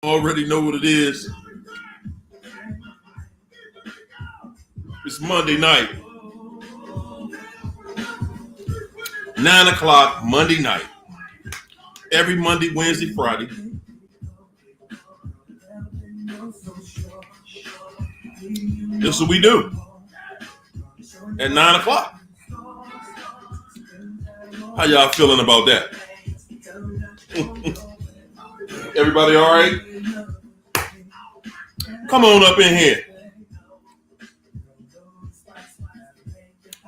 Already know what it is. It's Monday night, 9 o'clock Monday night. Every Monday, Wednesday, Friday. This is what we do at 9 o'clock. How y'all feeling about that? Everybody all right? Come on up in here.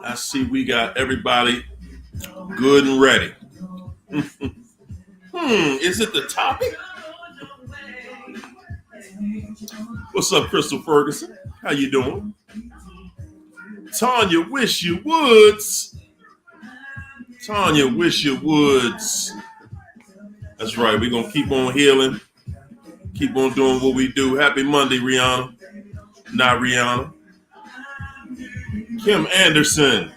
I see we got everybody good and ready. Is it the topic? What's up, Crystal Ferguson? How you doing? Tanya, wish you woods. Tanya, wish you woods. That's right. We're going to keep on healing. Keep on doing what we do. Happy Monday, Rihanna. Not Rihanna. Kim Anderson.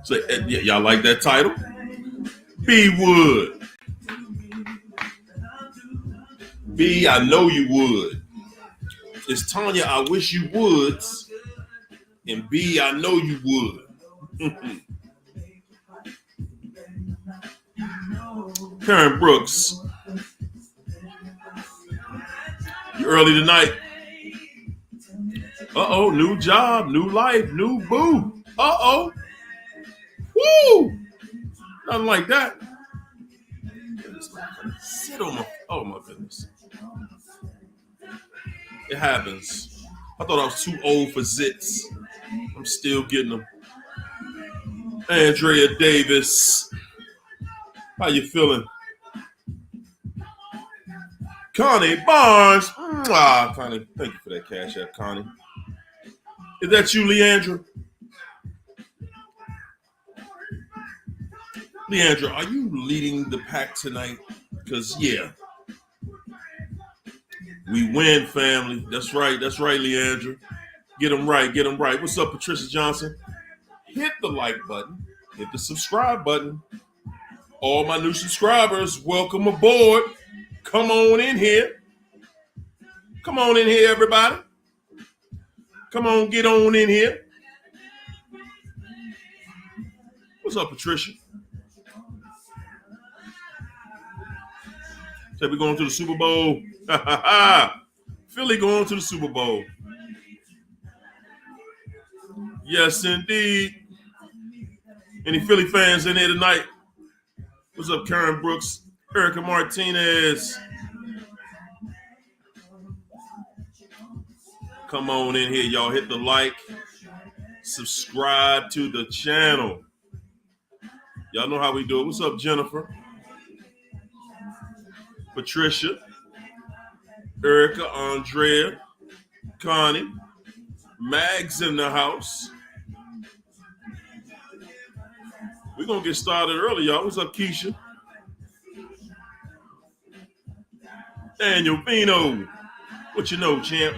So, y'all like that title? B would. B, I know you would. It's Tanya, I wish you would. And B, I know you would. Karen Brooks. You early tonight? Uh-oh, new job, new life, new boo. Uh-oh. Woo! Nothing like that. Sit on my, oh my goodness. It happens. I thought I was too old for zits. I'm still getting them. Andrea Davis. How you feeling? Connie Barnes. Connie, thank you for that cash app, Connie. Is that you, Leandra? Leandra, are you leading the pack tonight? Because, yeah. We win, family. That's right, Leandra. Get them right, get them right. What's up, Patricia Johnson? Hit the like button. Hit the subscribe button. All my new subscribers, welcome aboard. Come on in here. Come on in here, everybody. Come on, get on in here. What's up, Patricia? Say we're going to the Super Bowl. Philly going to the Super Bowl. Yes, indeed. Any Philly fans in here tonight? What's up, Karen Brooks? Erica Martinez. Come on in here, y'all. Hit the like. Subscribe to the channel. Y'all know how we do it. What's up, Jennifer? Patricia. Erica, Andrea. Connie. Mag's in the house. We're going to get started early, y'all. What's up, Keisha? Daniel Vino. What you know, champ?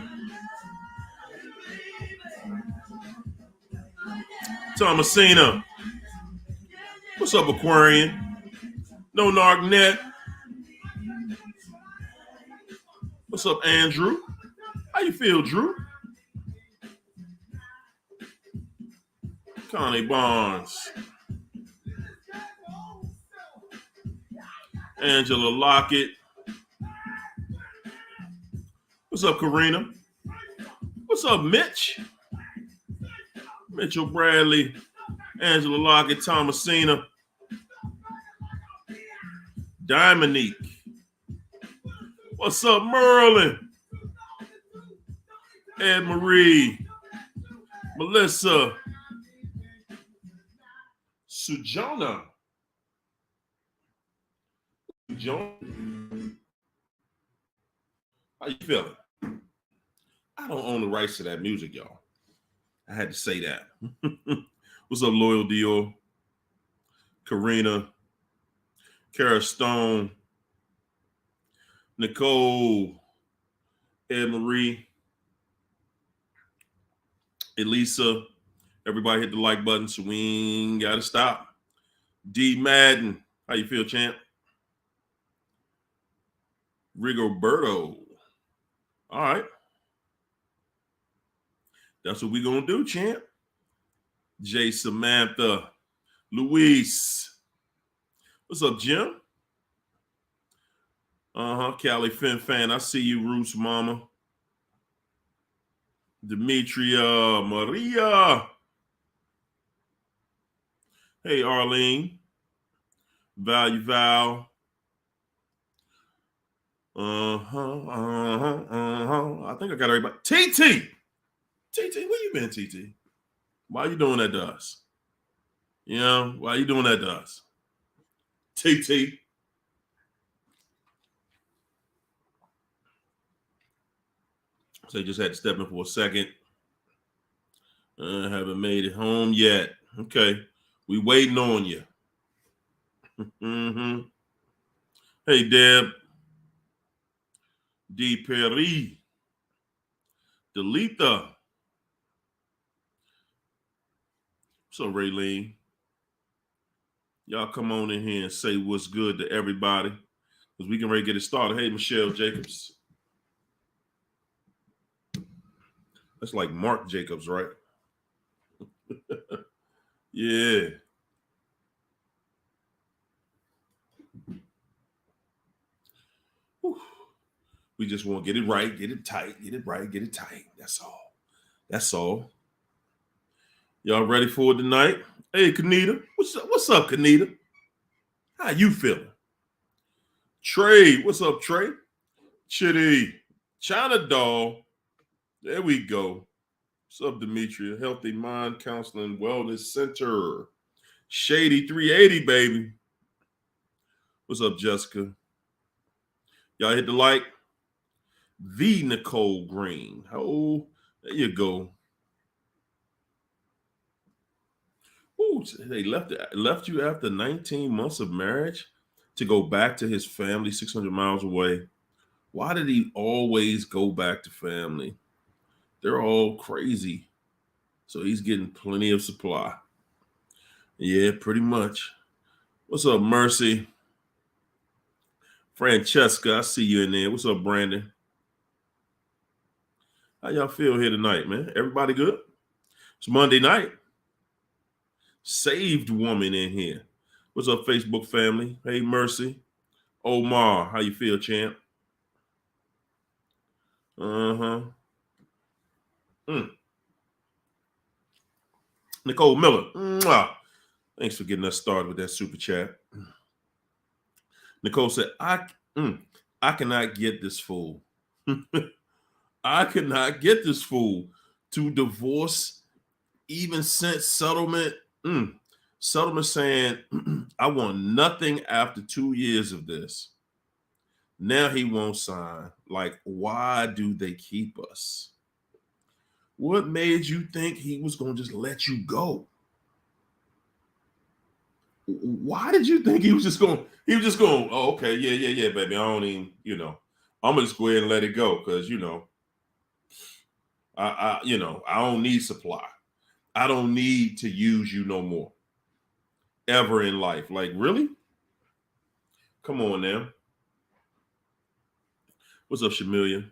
Thomasina. What's up, Aquarian? No NARC net. What's up, Andrew? How you feel, Drew? Connie Barnes. Angela Lockett. What's up, Karina? What's up, Mitch? Mitchell Bradley. Angela Lockett. Thomasina. Dominique. What's up, Merlin? Ed Marie. Melissa. Sujana. How you feeling? I don't own the rights to that music, y'all. I had to say that. What's up, Loyal Dior? Karina. Kara Stone. Nicole. Ed Marie. Elisa. Everybody hit the like button so we ain't got to stop. D Madden, how you feel, champ? Rigoberto. All right. That's what we going to do, champ. J Samantha. Luis. What's up, Jim? Cali Fin fan. I see you, Roots Mama. Demetria. Maria. Hey, Arlene. Value Val. I think I got everybody. TT. TT, where you been, TT? Why you doing that to us? You know, why you doing that to us? TT. So you just had to step in for a second. Haven't made it home yet. Okay. We waiting on you. Mm-hmm. Hey, Deb. D. Perry. Delita. What's up, Raylene? Y'all come on in here and say what's good to everybody, because we can ready to get it started. Hey, Michelle Jacobs. That's like Mark Jacobs, right? Yeah. Whew. We just want to get it right, get it tight, get it right, get it tight. That's all. That's all. Y'all ready for it tonight? Hey, Kanita. What's up, Kanita? How you feeling? Trey. What's up, Trey? Chitty. China Doll. There we go. What's up, Demetria? Healthy Mind Counseling Wellness Center. Shady 380, baby. What's up, Jessica? Y'all hit the like. The Nicole Green. Oh, there you go. Ooh, they left you after 19 months of marriage to go back to his family 600 miles away. Why did he always go back to family? They're all crazy. So he's getting plenty of supply. Yeah, pretty much. What's up, Mercy? Francesca, I see you in there. What's up, Brandon? How y'all feel here tonight, man? Everybody good? It's Monday night. Saved woman in here. What's up, Facebook family? Hey, Mercy. Omar, how you feel, champ? Nicole Miller. Mwah. Thanks for getting us started with that super chat. Nicole said, I cannot get this fool. I cannot get this fool to divorce even since settlement. Settlement saying, I want nothing after 2 years of this. Now he won't sign. Like, why do they keep us? What made you think he was going to just let you go? Why did you think he was just going, oh, okay, yeah, baby. I don't even, I'm going to just go ahead and let it go because, I don't need supply. I don't need to use you no more ever in life. Like, really? Come on now. What's up, Shamilia?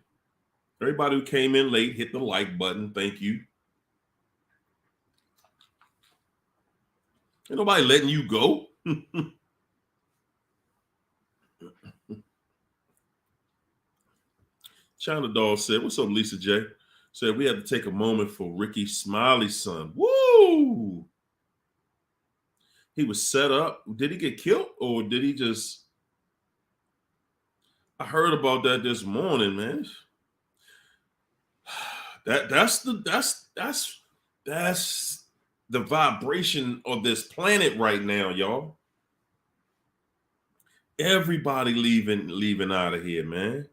Everybody who came in late, hit the like button. Thank you. Ain't nobody letting you go. China Doll said, what's up, Lisa J? Said, we have to take a moment for Ricky Smiley's son. Woo! He was set up. Did he get killed or did he just... I heard about that this morning, man. That's the vibration of this planet right now, y'all. Everybody leaving out of here, man.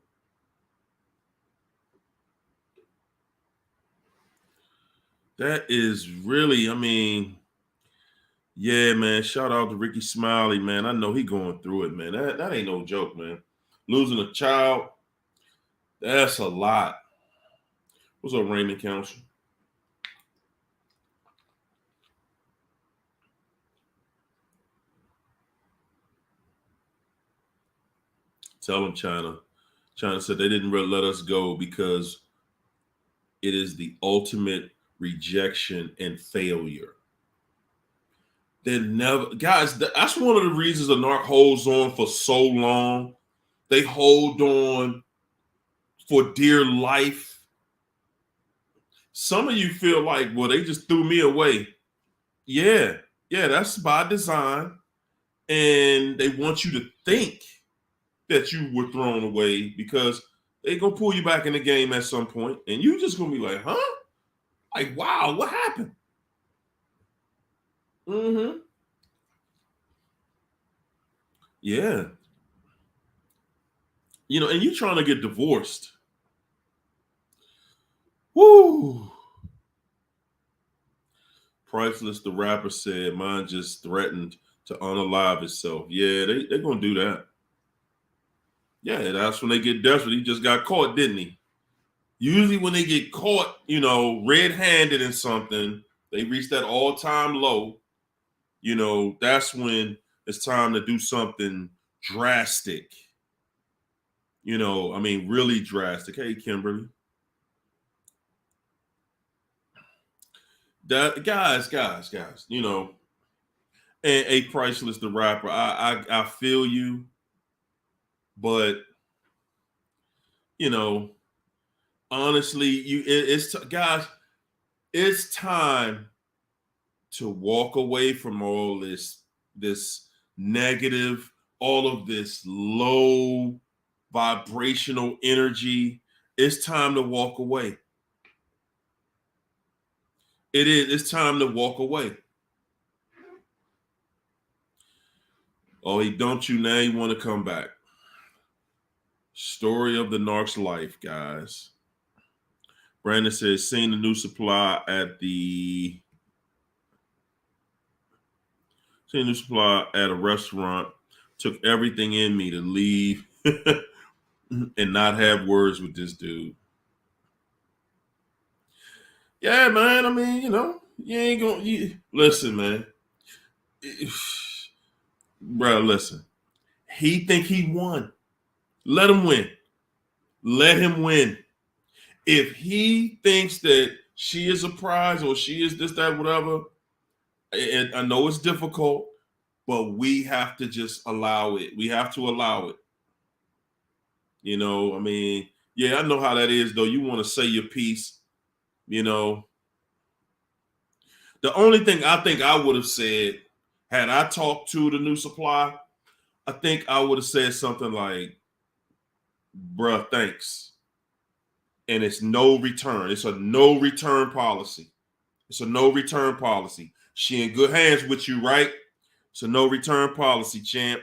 That is really, yeah, man. Shout out to Ricky Smiley, man. I know he going through it, man. That ain't no joke, man. Losing a child, that's a lot. What's up, Raymond Council? Tell them, China. China said they didn't let us go because it is the ultimate rejection and failure. They never, guys, that's one of the reasons a narc holds on for so long. They hold on for dear life. Some of you feel like, well, they just threw me away. Yeah, that's by design. And they want you to think that you were thrown away because they're going to pull you back in the game at some point, and you just going to be like, huh? Like, wow, what happened? Mm-hmm. Yeah. You know, and you trying to get divorced. Woo. Priceless, the rapper, said, mine just threatened to unalive itself. Yeah, they're going to do that. Yeah, that's when they get desperate. He just got caught, didn't he? Usually when they get caught, you know, red-handed in something, they reach that all-time low. You know, that's when it's time to do something drastic. You know, I mean, really drastic. Hey, Kimberly. That guys, you know, and A Priceless, the rapper, I feel you, but you know, honestly, guys, it's time to walk away from all this negative, all of this low vibrational energy. It's time to walk away. It is. It's time to walk away. Oh, he dumped you. Now you want to come back. Story of the narc's life, guys. Brandon says, seen the new supply at a restaurant. Took everything in me to leave and not have words with this dude. Yeah, man. I mean, you know, you ain't gonna listen, man. Bro, listen. He think he won. Let him win. Let him win. If he thinks that she is a prize or she is this, that, whatever, and I know it's difficult, but we have to just allow it. We have to allow it. You know, I mean, yeah, I know how that is, though. You want to say your piece, you know. The only thing I think I would have said, had I talked to the new supply, I think I would have said something like, bruh, thanks. And it's no return. It's a no return policy. It's a no return policy. She in good hands with you, right? It's a no return policy, champ.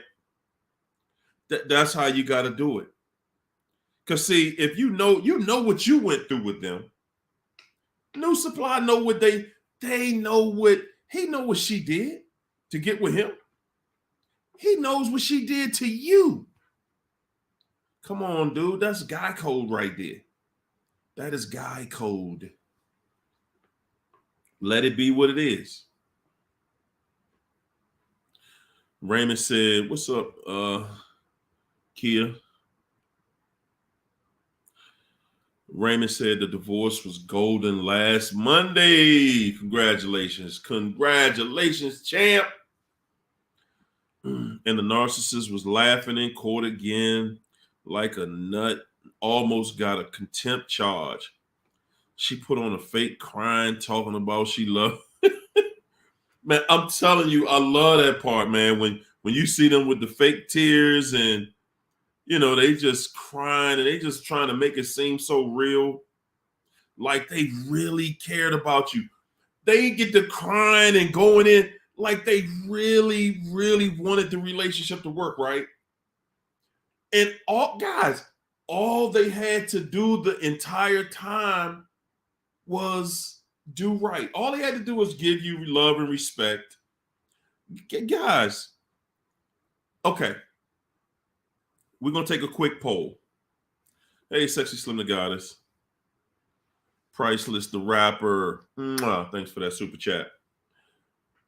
That's how you got to do it. Because see, if you know what you went through with them. New supply know what they know what he know what she did to get with him. He knows what she did to you. Come on, dude. That's guy code right there. That is guy code. Let it be what it is. Raymond said, what's up, Kia? Raymond said the divorce was golden last Monday. Congratulations. Congratulations, champ. And the narcissist was laughing in court again like a nut. Almost got a contempt charge. She put on a fake crying, talking about she loved. Man, I'm telling you, I love that part, man. When you see them with the fake tears and, you know, they just crying and they just trying to make it seem so real. Like they really cared about you. They get to crying and going in like they really, really wanted the relationship to work, right? And all they had to do the entire time was do right. All they had to do was give you love and respect. Guys, okay. We're going to take a quick poll. Hey, Sexy Slim the Goddess. Priceless the rapper. Thanks for that super chat.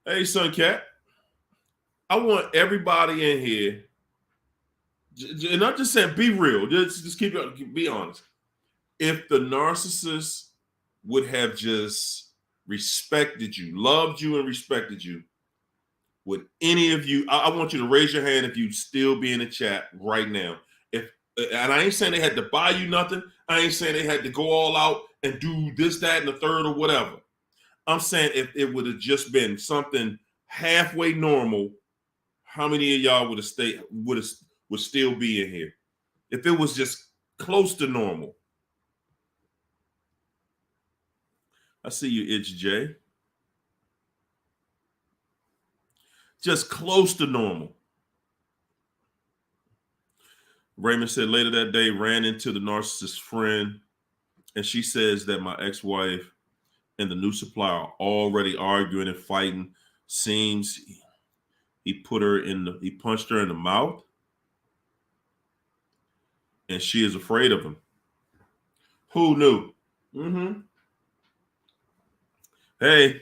Hey, Sun Cat. I want everybody in here And I'm just saying, be real. Just be honest. If the narcissist would have just respected you, loved you, and respected you, would any of you? I want you to raise your hand if you still be in the chat right now. And I ain't saying they had to buy you nothing. I ain't saying they had to go all out and do this, that, and the third or whatever. I'm saying if it would have just been something halfway normal, how many of y'all would still be in here? If it was just close to normal. I see you, Itch J. Just close to normal. Raymond said later that day, ran into the narcissist friend, and she says that my ex-wife and the new supplier are already arguing and fighting. Seems he punched her in the mouth, and she is afraid of him. Who knew? Mm-hmm. Hey,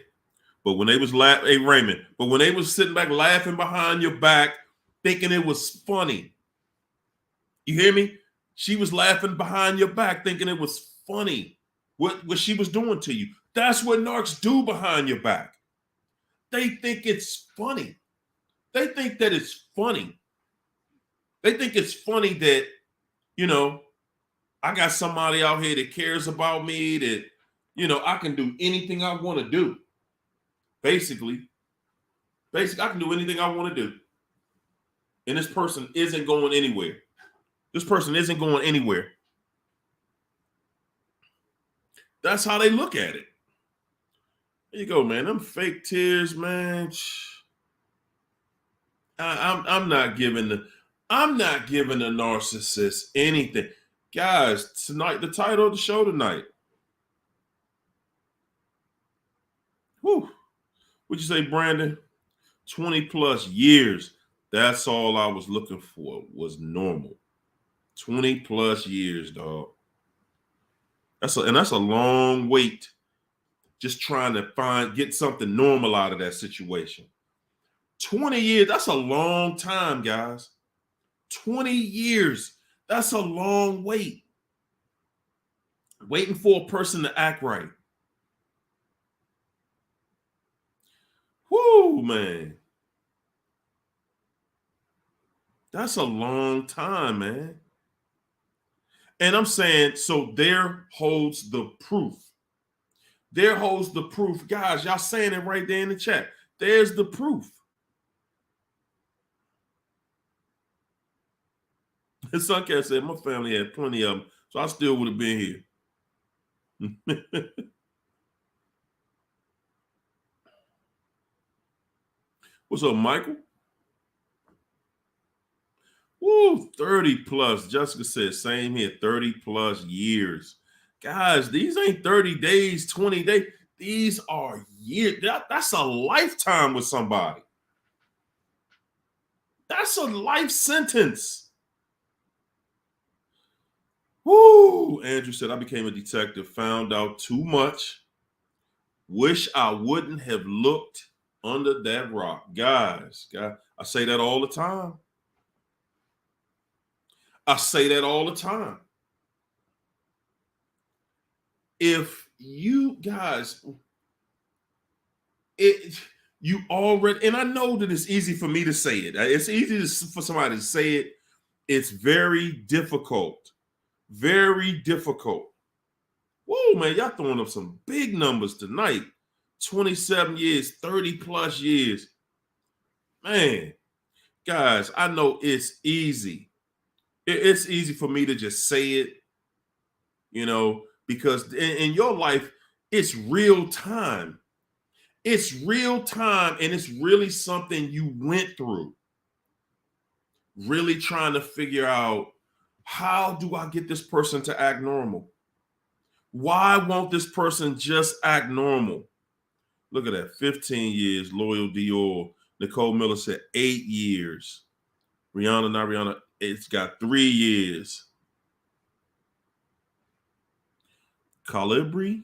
but when they was Raymond, but when they was sitting back laughing behind your back, thinking it was funny. You hear me? She was laughing behind your back, thinking it was funny what she was doing to you. That's what narcs do behind your back. They think it's funny. They think that it's funny. They think it's funny that, I got somebody out here that cares about me, that, I can do anything I want to do. Basically, I can do anything I want to do. And this person isn't going anywhere. This person isn't going anywhere. That's how they look at it. There you go, man. Them fake tears, man. I'm not giving the narcissist anything. Guys, tonight, the title of the show tonight. Whew. What'd you say, Brandon? 20 plus years. That's all I was looking for was normal. 20 plus years, dog. That's a long wait. Just trying to get something normal out of that situation. 20 years, that's a long time, guys. 20 years, that's a long wait. Waiting for a person to act right. Whoo, man. That's a long time, man. And I'm saying, so there holds the proof. There holds the proof. Guys, y'all saying it right there in the chat. There's the proof. Suncat said, my family had plenty of them, so I still would have been here. What's up, Michael? Woo, 30 plus. Jessica said, same here, 30 plus years. Guys, these ain't 30 days, 20 days. These are years. That's a lifetime with somebody. That's a life sentence. Woo! Andrew said, I became a detective, found out too much. Wish I wouldn't have looked under that rock. Guys, I say that all the time. I say that all the time. If you guys, you already, and I know that it's easy for me to say it. It's easy for somebody to say it. It's very difficult. Very difficult. Whoa, man, y'all throwing up some big numbers tonight. 27 years, 30 plus years. Man, guys, I know it's easy. It's easy for me to just say it, because in your life, it's real time. It's real time, and it's really something you went through. Really trying to figure out, how do I get this person to act normal? Why won't this person just act normal? Look at that, 15 years, Loyal Dior. Nicole Miller said 8 years. Rihanna, it's got 3 years. Colibri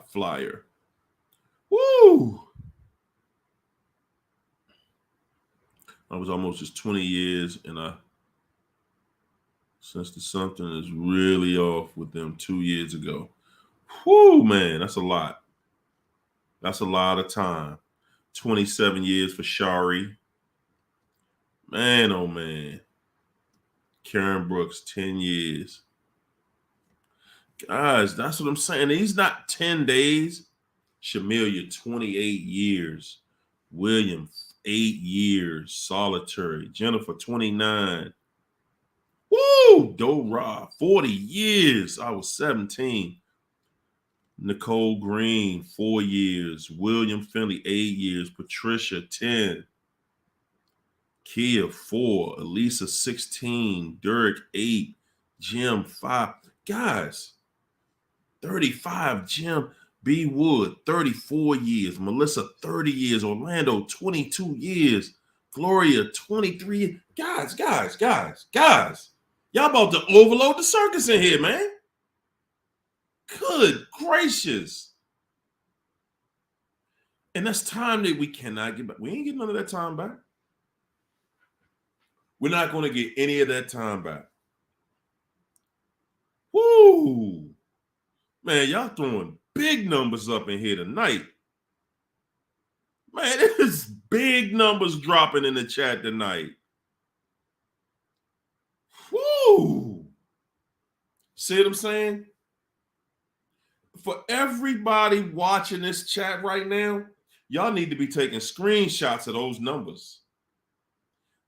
Flyer. Woo! I was almost just 20 years, and I sensed that something is really off with them 2 years ago. Whoo, man, that's a lot. That's a lot of time. 27 years for Shari. Man, oh man. Karen Brooks, 10 years. Guys, that's what I'm saying. These not 10 days. Shamilia, 28 years. William, 8 years. Solitary. Jennifer, 29. Woo! Dora, 40 years. I was 17. Nicole Green, 4 years. William Finley, 8 years. Patricia, 10. Kia, 4. Elisa, 16. Derek, 8. Jim, 5. Guys, 35. Jim B. Wood, 34 years. Melissa, 30 years. Orlando, 22 years. Gloria, 23. Guys. Y'all about to overload the circus in here, man. Good gracious. And that's time that we cannot get back. We ain't getting none of that time back. We're not going to get any of that time back. Woo! Man, y'all throwing big numbers up in here tonight. Man, there's big numbers dropping in the chat tonight. Woo! See what I'm saying? For everybody watching this chat right now, y'all need to be taking screenshots of those numbers.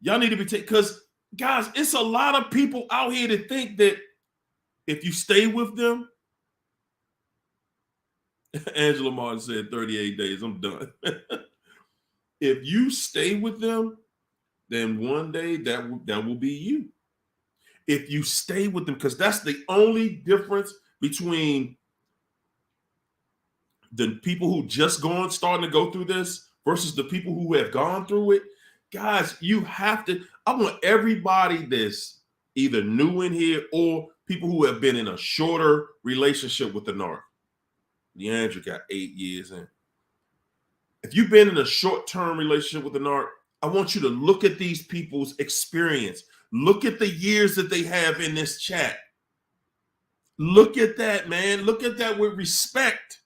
Y'all need to be taking, because guys, it's a lot of people out here that think that if you stay with them, Angela Martin said 38 days, I'm done. If you stay with them, then one day that will be you. If you stay with them, because that's the only difference between the people who just starting to go through this versus the people who have gone through it. Guys, you have to, I want everybody that's either new in here or people who have been in a shorter relationship with the NARC. Leandra got 8 years in. If you've been in a short-term relationship with the NARC, I want you to look at these people's experience. Look at the years that they have in this chat. Look at that, man. Look at that with respect.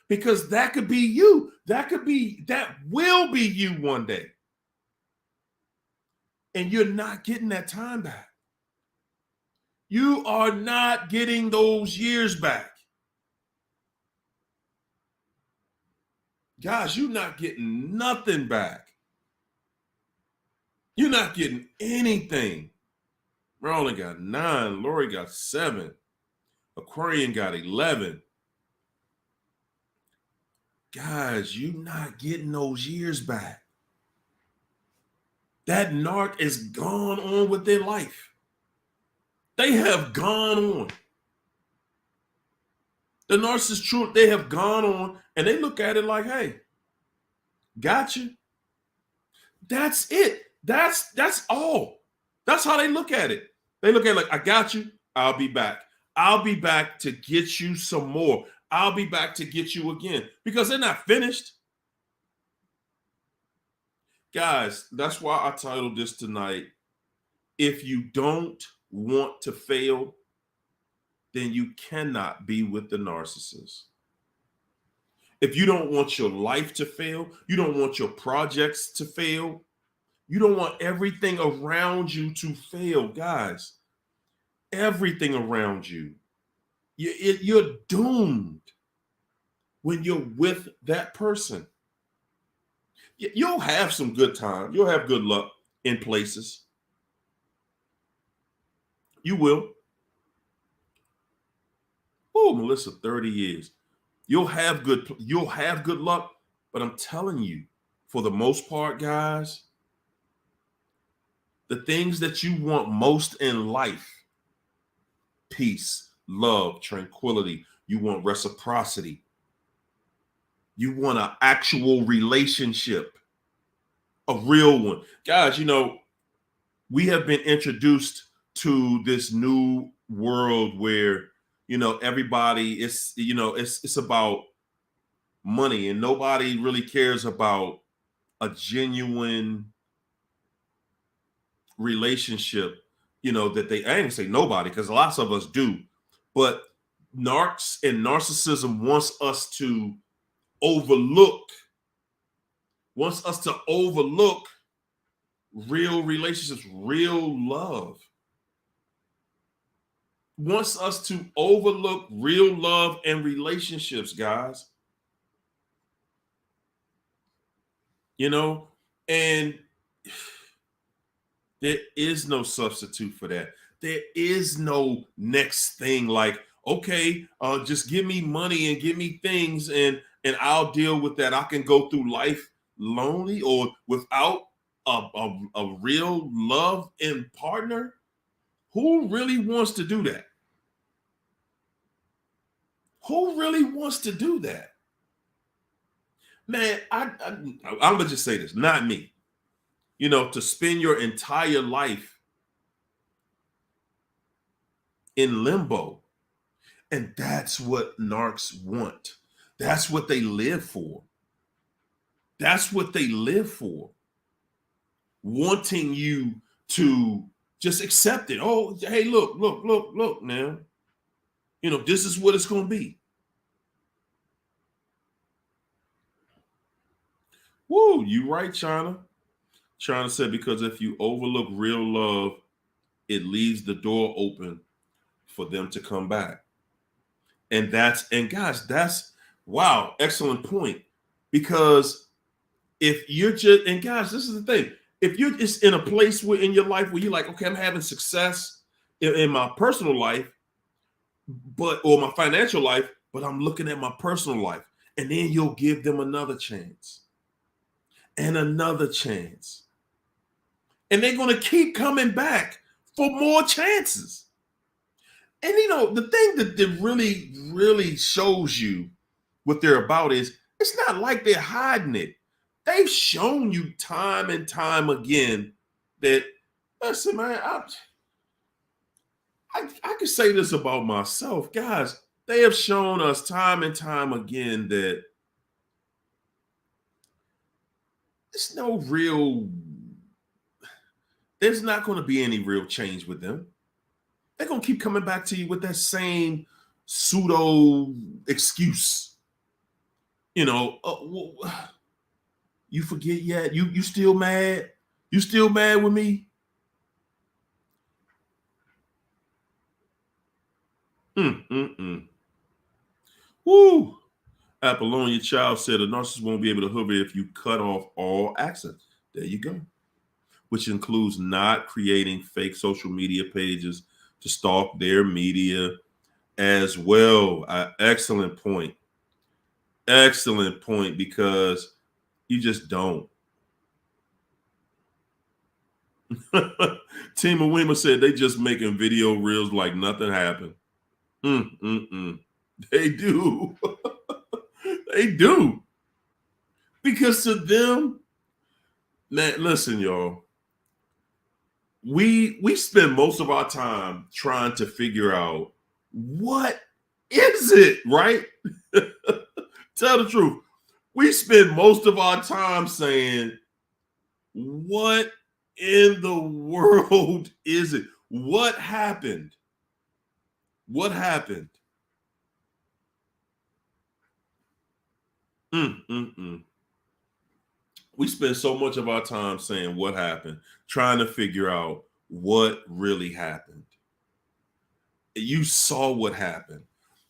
Because that could be you. That will be you one day. And you're not getting that time back. You are not getting those years back. Guys, you're not getting nothing back. You're not getting anything. Merlin got 9. Lori got 7. Aquarian got 11. Guys, you're not getting those years back. That NARC is gone on with their life. They have gone on. The narcissist truth, they have gone on and they look at it like, hey, got you. That's it. That's all. That's how they look at it. They look at it like, I got you. I'll be back. I'll be back to get you some more. I'll be back to get you again, because they're not finished. Guys, that's why I titled this tonight, if you don't want to fail, then you cannot be with the narcissist. If you don't want your life to fail, you don't want your projects to fail, you don't want everything around you to fail, guys. Everything around you. You're doomed when you're with that person. You'll have some good time. You'll have good luck in places. You will. Oh, Melissa, 30 years. You'll have good luck, but I'm telling you, for the most part, guys, the things that you want most in life, peace, love, tranquility, you want reciprocity. You want an actual relationship, a real one. Guys, we have been introduced to this new world where, everybody is, it's about money, and nobody really cares about a genuine relationship, that I ain't gonna say nobody, because lots of us do, but narcs and narcissism overlook, wants us to overlook real relationships, real love. Wants us to overlook real love and relationships, guys. And there is no substitute for that. There is no next thing like, okay, just give me money and give me things and I'll deal with that. I can go through life lonely or without a real love and partner. Who really wants to do that? Who really wants to do that? Man, I'm gonna just say this, not me. To spend your entire life in limbo. And that's what narcs want. That's what they live for. That's what they live for. Wanting you to just accept it. Oh, hey, look now. This is what it's going to be. Woo, you right, China. China said, because if you overlook real love, it leaves the door open for them to come back. And guys, that's, wow, excellent point. Because if you're just, and guys, this is the thing. If you're just in a place in your life where you're like, okay, I'm having success in my personal life, or my financial life, but I'm looking at my personal life, and then you'll give them another chance and another chance. And they're going to keep coming back for more chances. And the thing that really, really shows you what they're about is it's not like they're hiding it. They've shown you time and time again that, listen, man, I can say this about myself, guys. They have shown us time and time again that there's not going to be any real change with them. They're going to keep coming back to you with that same pseudo excuse. You forget yet? You still mad? You still mad with me? Woo! Apollonia Child said a narcissist won't be able to hover if you cut off all access. There you go. Which includes not creating fake social media pages to stalk their media as well. Excellent point. Excellent point, because you just don't. Tima Weemer said they just making video reels like nothing happened. They do. They do. Because to them, man, listen, y'all. We spend most of our time trying to figure out what is it, right? Tell the truth. We spend most of our time saying, what in the world is it? What happened? What happened? We spend so much of our time saying what happened, trying to figure out what really happened. You saw what happened.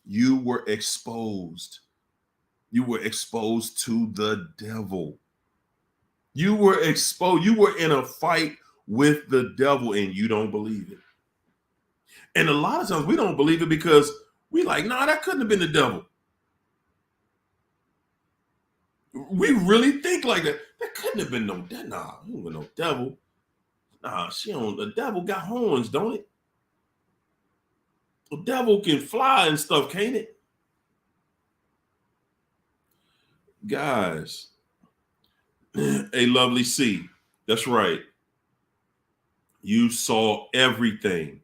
You were exposed. You were exposed to the devil. You were exposed. You were in a fight with the devil, and you don't believe it. And a lot of times we don't believe it because we like, nah, that couldn't have been the devil. We really think like that. That couldn't have been no devil. Nah, it wasn't no devil. Nah, the devil got horns, don't it? The devil can fly and stuff, can't it? Guys, a lovely C. That's right. You saw everything.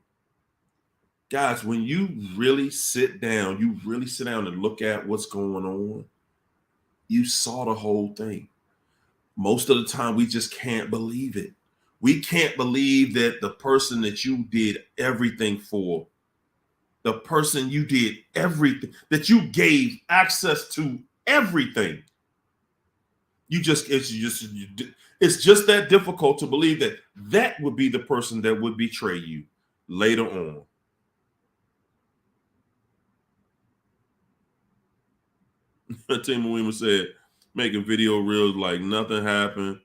Guys, when you really sit down and look at what's going on, you saw the whole thing. Most of the time, we just can't believe it. We can't believe that the person that you did everything for, the person you did everything, that you gave access to everything, it's just that difficult to believe that that would be the person that would betray you later on. Tim Williams said, making video reels like nothing happened,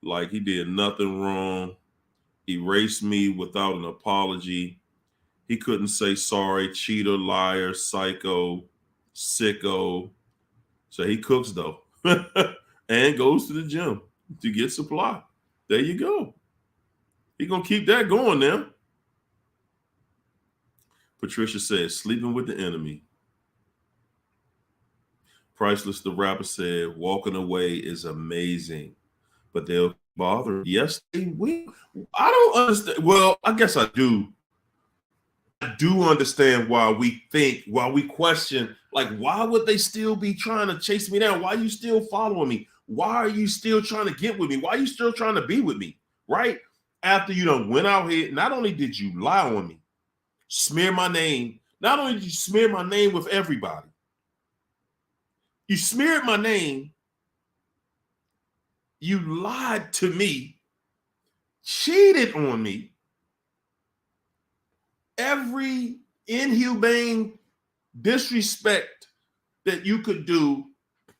like he did nothing wrong, erased me without an apology. He couldn't say sorry, cheater, liar, psycho, sicko. So he cooks though and goes to the gym to get supply. There you go. He gonna keep that going now. Patricia says, sleeping with the enemy. Priceless the rapper said, walking away is amazing, but they'll bother. Yes, they will. I don't understand. Well, I guess I do. I do understand why we question, like, why would they still be trying to chase me down? Why are you still following me? Why are you still trying to get with me? Why are you still trying to be with me? Right? After you done went out here, not only did you lie on me, smear my name, not only did you smear my name with everybody, you smeared my name, you lied to me, cheated on me, every inhumane disrespect that you could do,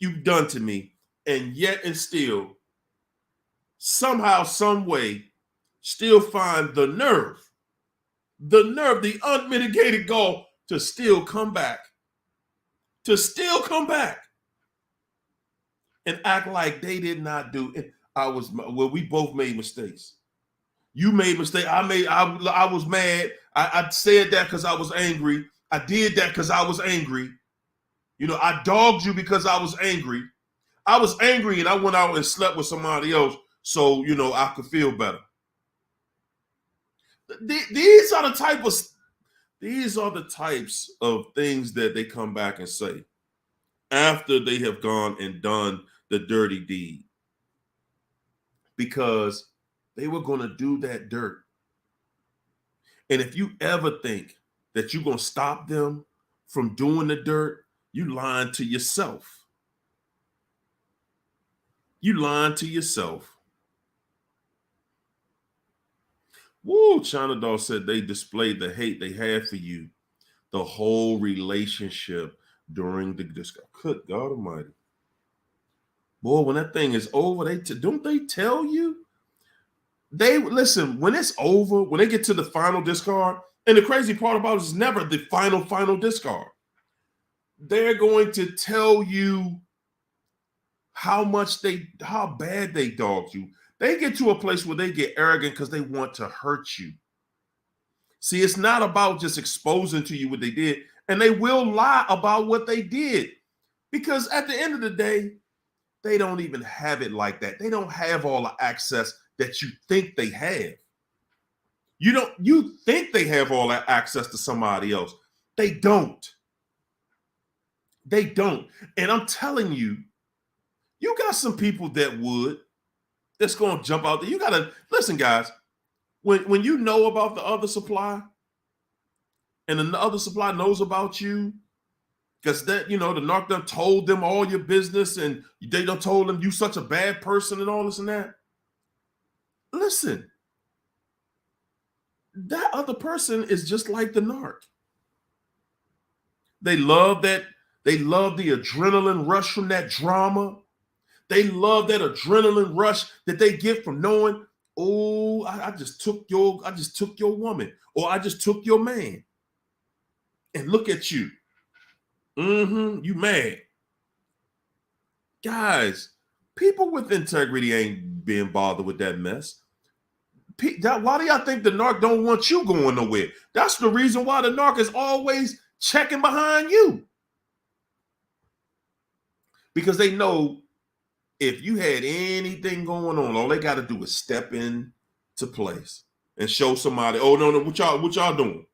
you've done to me, and yet and still, somehow, some way, still find the nerve, the unmitigated gall to still come back, and act like they did not do it. We both made mistakes. You made mistake. I was mad. I said that because I was angry. I did that because I was angry. I dogged you because I was angry. I was angry and I went out and slept with somebody else so, I could feel better. These are the types of things that they come back and say after they have gone and done the dirty deed, because they were going to do that dirt. And if you ever think that you're going to stop them from doing the dirt, you lying to yourself. You lying to yourself. Woo, China Doll said they displayed the hate they had for you the whole relationship during the discussion. Good God Almighty. Boy, when that thing is over, don't they tell you? They listen, when it's over, when they get to the final discard, and the crazy part about it is never the final discard. They're going to tell you how bad they dogged you. They get to a place where they get arrogant because they want to hurt you. See, it's not about just exposing to you what they did, and they will lie about what they did, because at the end of the day, they don't even have it like that. They don't have all the access that you think they have. You think they have all that access to somebody else. They don't. They don't. And I'm telling you, you got some people that's going to jump out there. You got to listen, guys. When you know about the other supply, and the other supply knows about you, because that, the narc done told them all your business, and they done told them you such a bad person and all this and that. Listen, that other person is just like the narc. They love that. They love the adrenaline rush from that drama. They love that adrenaline rush that they get from knowing, oh, I just took your woman, or I just took your man. And look at you. You mad. Guys, people with integrity ain't being bothered with that mess. Why do y'all think the narc don't want you going nowhere? That's the reason why the narc is always checking behind you. Because they know if you had anything going on, all they got to do is step into place and show somebody, oh, no, what y'all doing?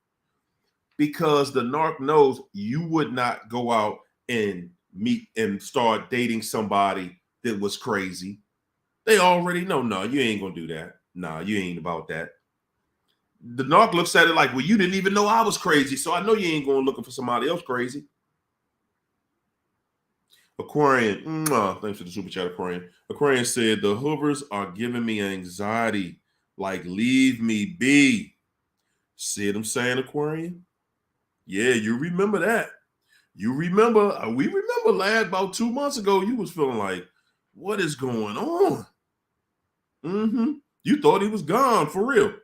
Because the narc knows you would not go out and meet and start dating somebody that was crazy. They already know, no, you ain't going to do that. Nah, you ain't about that. The narc looks at it like, well, you didn't even know I was crazy, so I know you ain't going looking for somebody else crazy. Aquarian, thanks for the super chat, Aquarian. Aquarian said, the Hoovers are giving me anxiety, like leave me be. See what I'm saying, Aquarian? Yeah, you remember that. You remember, we remember lad about 2 months ago, you was feeling like, what is going on? You thought he was gone for real.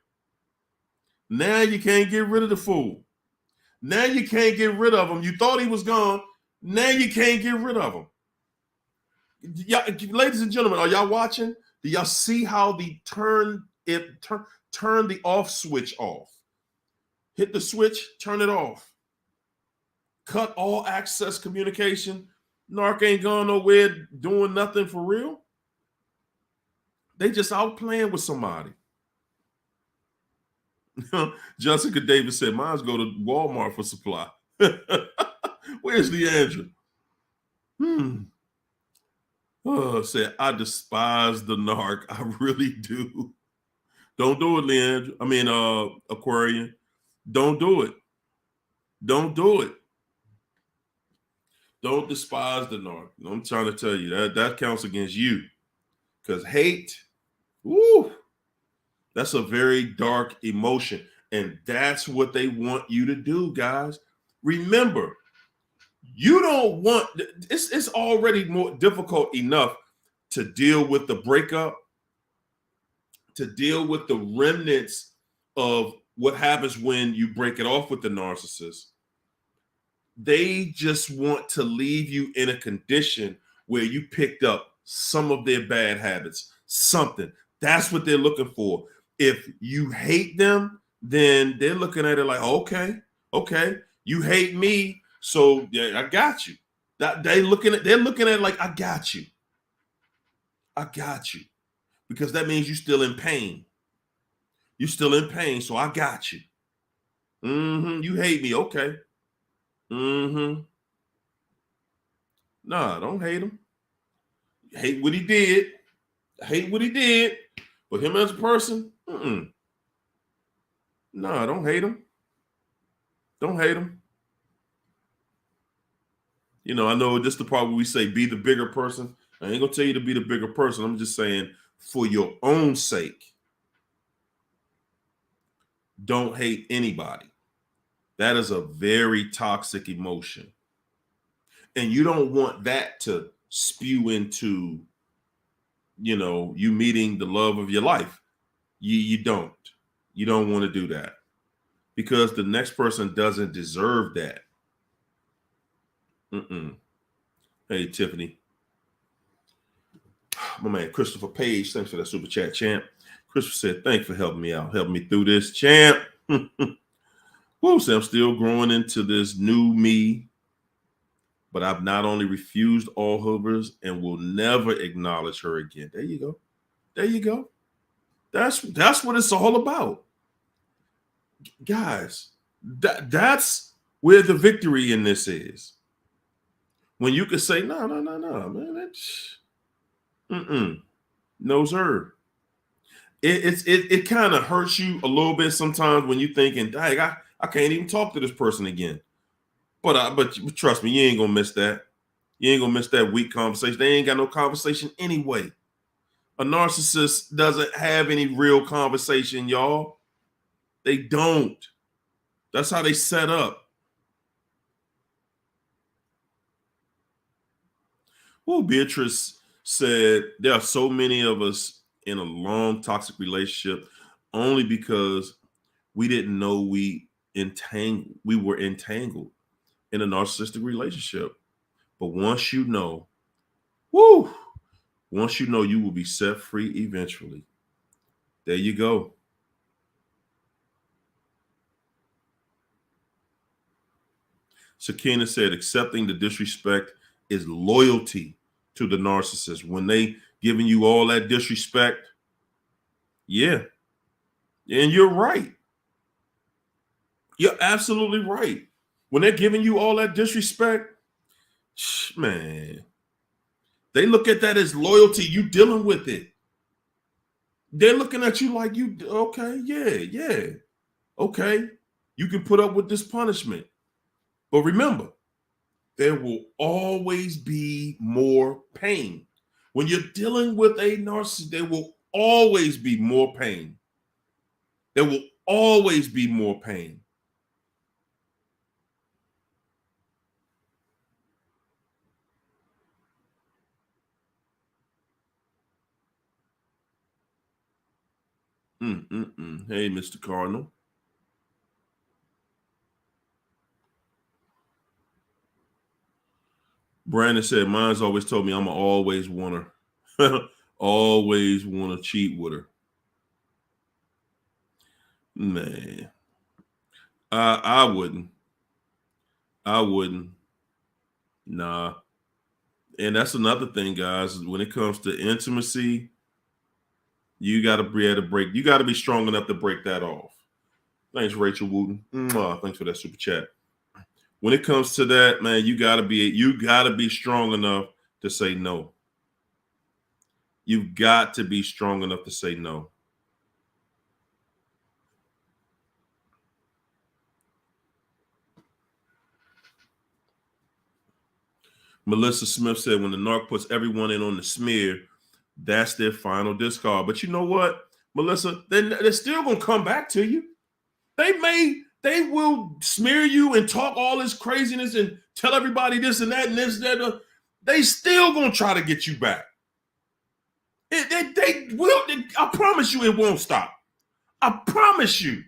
Now you can't get rid of the fool. Now you can't get rid of him. You thought he was gone. Now you can't get rid of him. Ladies and gentlemen, are y'all watching? Do y'all see how the turn the off switch off? Hit the switch, turn it off. Cut all access communication. Narc ain't going nowhere doing nothing for real. They just out playing with somebody. Jessica Davis said, mine's go to Walmart for supply. Where's Leandra? Said, I despise the narc. I really do. Don't do it, Leandra. I mean, Aquarian. Don't do it. Don't do it. Don't despise the narc. I'm trying to tell you that counts against you. Because hate, woo, that's a very dark emotion. And that's what they want you to do, guys. Remember, you don't want, it's already more difficult enough to deal with the breakup, to deal with the remnants of what happens when you break it off with the narcissist. They just want to leave you in a condition where you picked up some of their bad habits, something. That's what they're looking for. If you hate them, then they're looking at it like, okay, you hate me, so yeah, I got you. They're looking at it like, I got you. Because that means you're still in pain. You're still in pain, so I got you. You hate me, okay. Nah, don't hate him. Hate what he did. But him as a person, nah, don't hate him. Don't hate him. You know, I know this is the part where we say be the bigger person. I ain't gonna tell you to be the bigger person. I'm just saying for your own sake, don't hate anybody. That is a very toxic emotion. And you don't want that to spew into, you meeting the love of your life. You don't want to do that because the next person doesn't deserve that. Hey, Tiffany. My man, Christopher Page, thanks for that super chat, champ. Christopher said, thanks for helping me out, helping me through this, champ. Woo, so I'm still growing into this new me, but I've not only refused all Hoovers and will never acknowledge her again. There you go. That's what it's all about. Guys, that's where the victory in this is. When you can say, no, man, no, sir. It kind of hurts you a little bit sometimes when you're thinking, dang, I can't even talk to this person again. But trust me, you ain't gonna miss that. You ain't gonna miss that weak conversation. They ain't got no conversation anyway. A narcissist doesn't have any real conversation, y'all. They don't. That's how they set up. Well, Beatrice said there are so many of us in a long toxic relationship only because we didn't know we were entangled in a narcissistic relationship. But once you know, you will be set free eventually. There you go. Sakina said, accepting the disrespect is loyalty to the narcissist. When they giving you all that disrespect, yeah. And you're right. You're absolutely right. When they're giving you all that disrespect, man, they look at that as loyalty. You dealing with it. They're looking at you like you, okay, yeah, okay. You can put up with this punishment. But remember, there will always be more pain. When you're dealing with a narcissist, there will always be more pain. There will always be more pain. Hey, Mr. Cardinal. Brandon said, mine's always told me I'm an always wanna, always wanna cheat with her. Man, I wouldn't. I wouldn't. Nah. And that's another thing, guys. When it comes to intimacy, you got to be able to break. You got to be strong enough to break that off. Thanks, Rachel Wooten. Thanks for that super chat. When it comes to that, man, you got to be strong enough to say no. You've got to be strong enough to say no. Melissa Smith said, when the narc puts everyone in on the smear, that's their final discard. But you know what, Melissa? They're still going to come back to you. They will smear you and talk all this craziness and tell everybody this and that and this and that. They still going to try to get you back. They will. I promise you it won't stop. I promise you.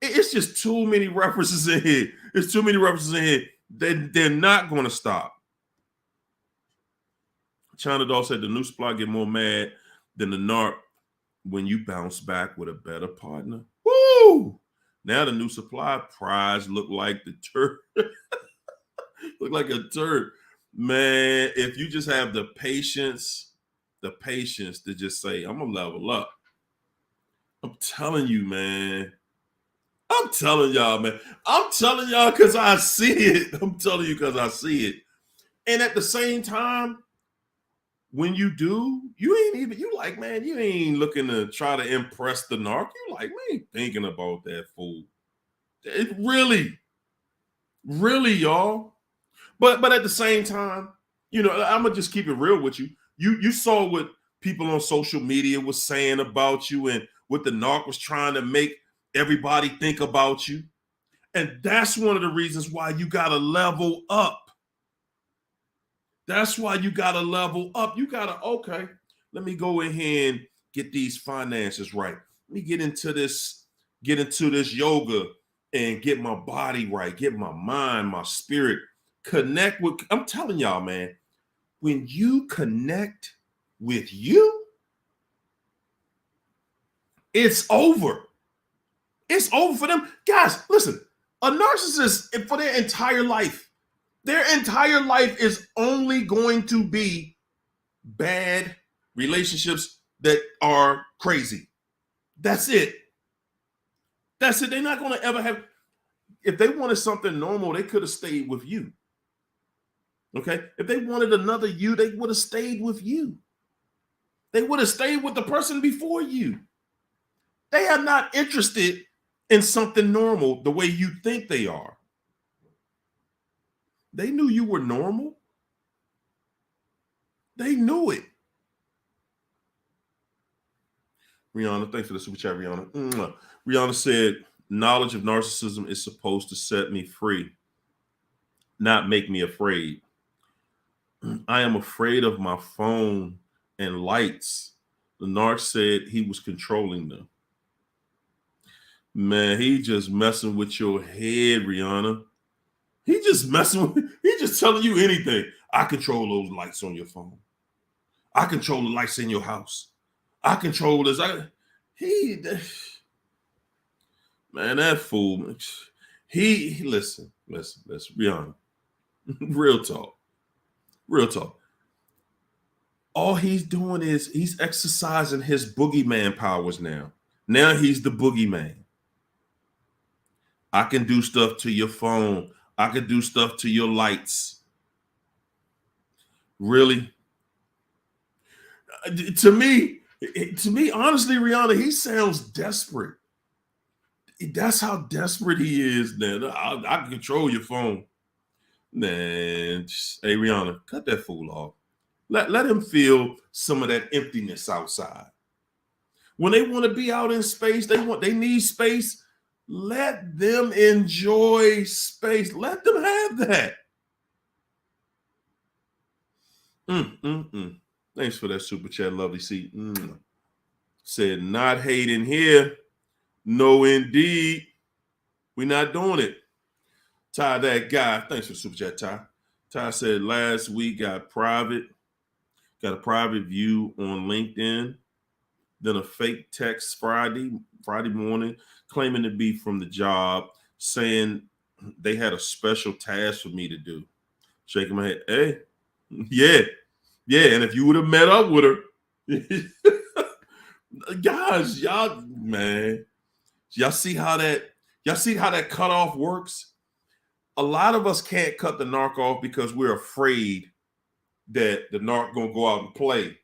It's just too many references in here. There's too many references in here. They're not going to stop. China Doll said the new supply get more mad than the narc when you bounce back with a better partner. Woo! Now the new supply prize look like the turd. Look like a turd. Man, if you just have the patience to just say, I'm gonna level up. I'm telling you, man. I'm telling y'all, man. I'm telling y'all because I see it. I'm telling you because I see it. And at the same time, when you do, you like, man, you ain't looking to try to impress the narc. You like, man, ain't thinking about that fool. It really, y'all. But at the same time, I'm gonna just keep it real with you. You saw what people on social media was saying about you and what the narc was trying to make everybody think about you. And that's one of the reasons why you gotta level up. That's why you got to level up. You got to, okay, let me go ahead and get these finances right. Let me get into this yoga and get my body right, get my mind, my spirit, connect with, I'm telling y'all, man, when you connect with you, it's over. It's over for them. Guys, listen, a narcissist for their entire life is only going to be bad relationships that are crazy. That's it. They're not going to ever have. If they wanted something normal, they could have stayed with you. Okay? If they wanted another you, they would have stayed with you. They would have stayed with the person before you. They are not interested in something normal the way you think they are. They knew you were normal. They knew it. Rihanna, thanks for the super chat, Rihanna. Rihanna said, knowledge of narcissism is supposed to set me free, not make me afraid. I am afraid of my phone and lights. The narc said he was controlling them. Man, he just messing with your head, Rihanna. He just telling you anything. I control those lights on your phone. I control the lights in your house. I control this. Man, that fool. He listen, Rihanna. Real talk. All he's doing is he's exercising his boogeyman powers now. Now he's the boogeyman. I can do stuff to your phone. I can do stuff to your lights. Really? To me, To me, honestly, Rihanna, he sounds desperate. That's how desperate he is. Then I can control your phone. Man, hey Rihanna, cut that fool off. Let him feel some of that emptiness outside. When they want to be out in space, they need space. Let them enjoy space. Let them have that. Thanks for that super chat, lovely seat. Said not hating here. No, indeed. We're not doing it. Ty, that guy. Thanks for super chat, Ty. Ty said last week got a private view on LinkedIn, then a fake text Friday morning claiming to be from the job, saying they had a special task for me to do. Shaking my head. Hey, yeah. And if you would have met up with her, guys, y'all see how that cutoff works? A lot of us can't cut the narc off because we're afraid that the narc gonna go out and play.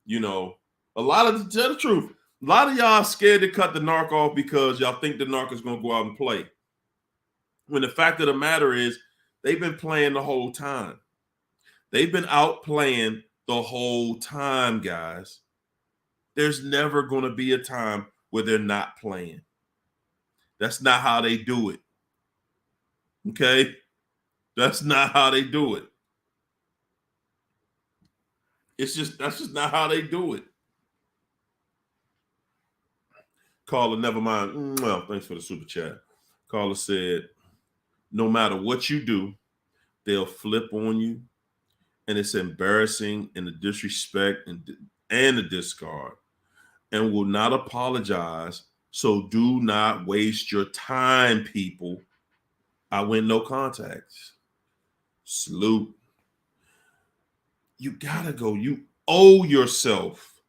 You know, to tell the truth, a lot of y'all scared to cut the narc off because y'all think the narc is gonna go out and play. When the fact of the matter is, they've been playing the whole time. They've been out playing the whole time, guys. There's never gonna be a time where they're not playing. That's not how they do it. Okay? That's not how they do it. That's just not how they do it. Caller, never mind. Well, thanks for the super chat. Caller said, no matter what you do, they'll flip on you, and it's embarrassing, and the disrespect and the discard, and will not apologize. So do not waste your time, people. I win no contacts. Salute. You gotta go. You owe yourself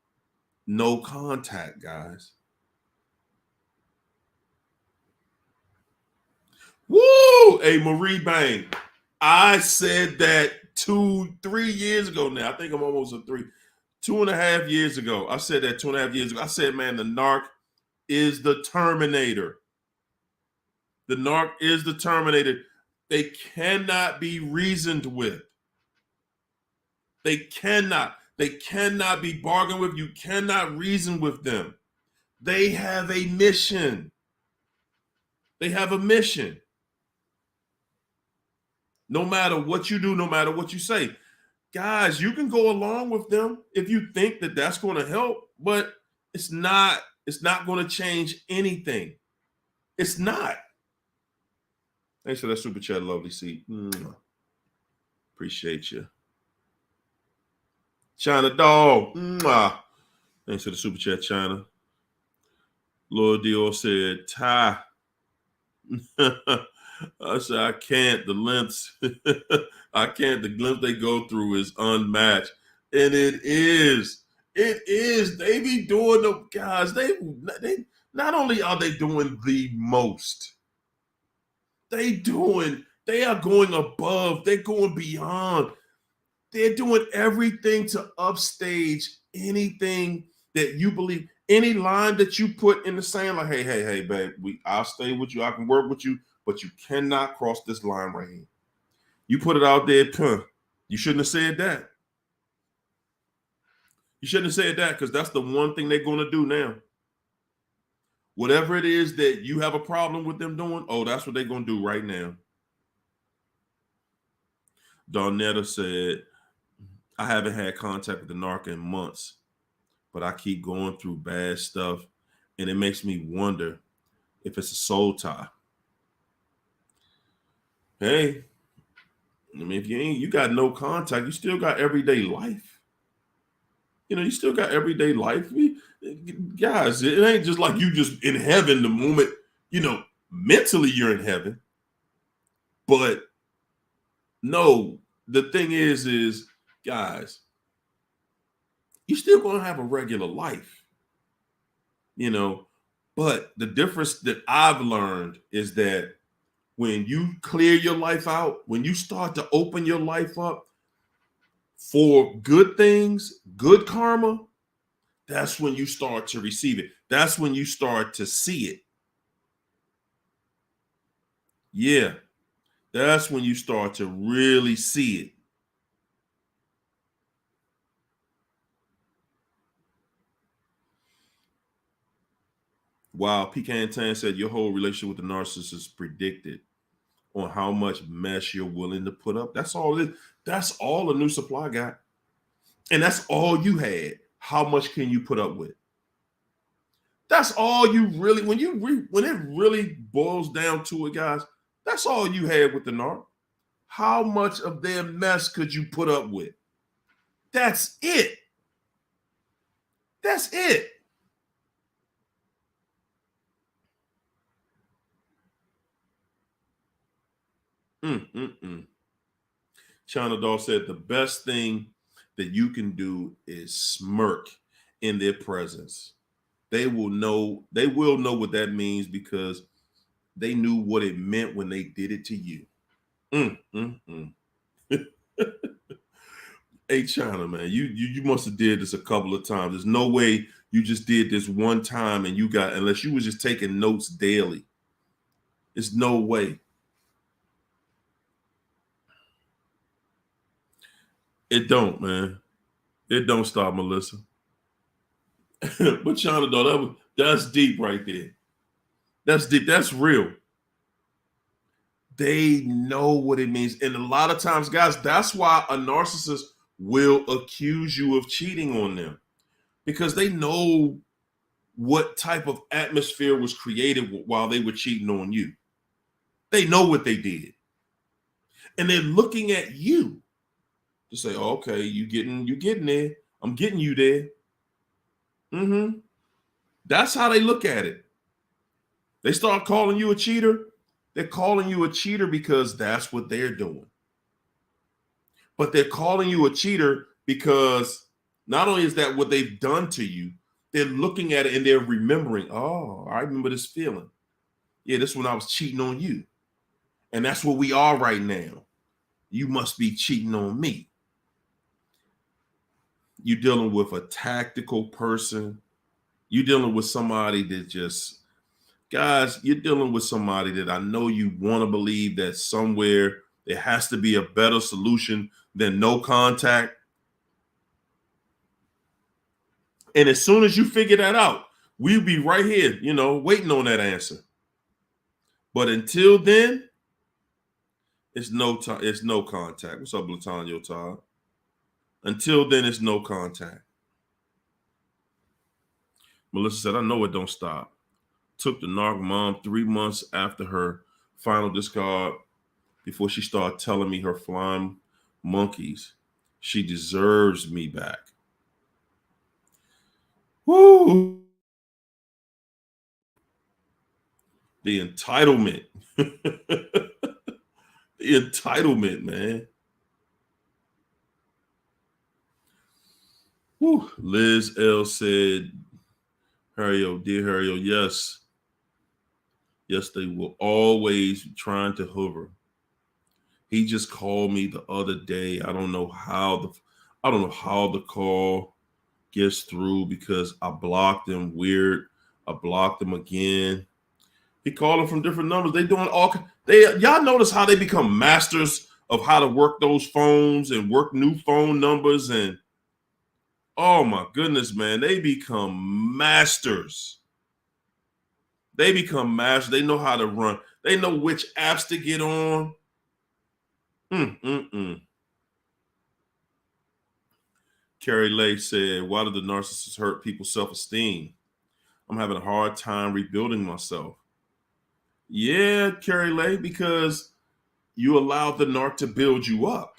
no contact, guys. Woo! Hey, Marie Bang. I said that 2-3 years ago now. I think I'm almost a 2.5 years ago. I said that 2.5 years ago. I said, man, the narc is the Terminator. The narc is the Terminator. They cannot be reasoned with. They cannot be bargained with. You cannot reason with them. They have a mission. No matter what you do, no matter what you say. Guys, you can go along with them if you think that that's going to help, but it's not going to change anything. It's not. Thanks for that super chat, lovely seat. Appreciate you. China Dog. Thanks for the super chat, China. Lord Dior said, Ty. I said, I can't. The lengths, the glimpse they go through is unmatched. And it is. They be doing the guys. They not only are they doing the most, they are going above, they're going beyond. They're doing everything to upstage anything that you believe, any line that you put in the sand, like, hey, babe, I'll stay with you, I can work with you, but you cannot cross this line right here. You put it out there, you shouldn't have said that. You shouldn't have said that, because that's the one thing they're going to do now. Whatever it is that you have a problem with them doing, that's what they're going to do right now. Donetta said, I haven't had contact with the narc in months, but I keep going through bad stuff, and it makes me wonder if it's a soul tie. Hey, I mean, if you got no contact, you still got everyday life. You still got everyday life. Guys, it ain't just like you just in heaven the moment, mentally you're in heaven. But no, the thing is, guys, you're still going to have a regular life, but the difference that I've learned is that when you clear your life out, when you start to open your life up for good things, good karma, that's when you start to receive it. That's when you start to see it. Yeah, that's when you start to really see it. Wow, Pecan Tan said your whole relationship with the narcissist is predicted on how much mess you're willing to put up. That's all it is. That's all a new supply got. And that's all you had. How much can you put up with? That's all you really, when it really boils down to it, guys, that's all you had with the NARC. How much of their mess could you put up with? That's it. That's it. China Doll said the best thing that you can do is smirk in their presence. They will know what that means because they knew what it meant when they did it to you. Mm, mm, mm. Hey, China, man, you must have did this a couple of times. There's no way you just did this one time and you got, unless you was just taking notes daily. There's no way. It don't, man. It don't stop, Melissa. But China, though, that's deep right there. That's deep. That's real. They know what it means. And a lot of times, guys, that's why a narcissist will accuse you of cheating on them, because they know what type of atmosphere was created while they were cheating on you. They know what they did. And they're looking at you to say, oh, okay, you getting there. I'm getting you there. That's how they look at it. They start calling you a cheater. They're calling you a cheater because that's what they're doing. But they're calling you a cheater because not only is that what they've done to you, they're looking at it and they're remembering, oh, I remember this feeling. Yeah, this is when I was cheating on you. And that's where we are right now. You must be cheating on me. You're dealing with a tactical person. You're dealing with somebody that just, guys, you're dealing with somebody that I know you want to believe that somewhere there has to be a better solution than no contact. And as soon as you figure that out, we'll be right here, waiting on that answer. But until then, it's no time. It's no contact. What's up, Latanio Todd? Until then, it's no contact. Melissa said, I know it don't stop. Took the NARC mom 3 months after her final discard before she started telling me her flying monkeys. She deserves me back. Woo! The entitlement. The entitlement, man. Woo. Liz L said, Harry-O, dear Harry-O, yes. Yes, they will always be trying to hover. He just called me the other day. I don't know how the call gets through because I blocked him. Weird. I blocked him again. He called him from different numbers. They doing y'all notice how they become masters of how to work those phones and work new phone numbers, and oh my goodness, man, they become masters. They become masters. They know how to run. They know which apps to get on. Carrie Lay said, why do the narcissists hurt people's self-esteem? I'm having a hard time rebuilding myself. Yeah, Carrie Lay, because you allowed the narc to build you up.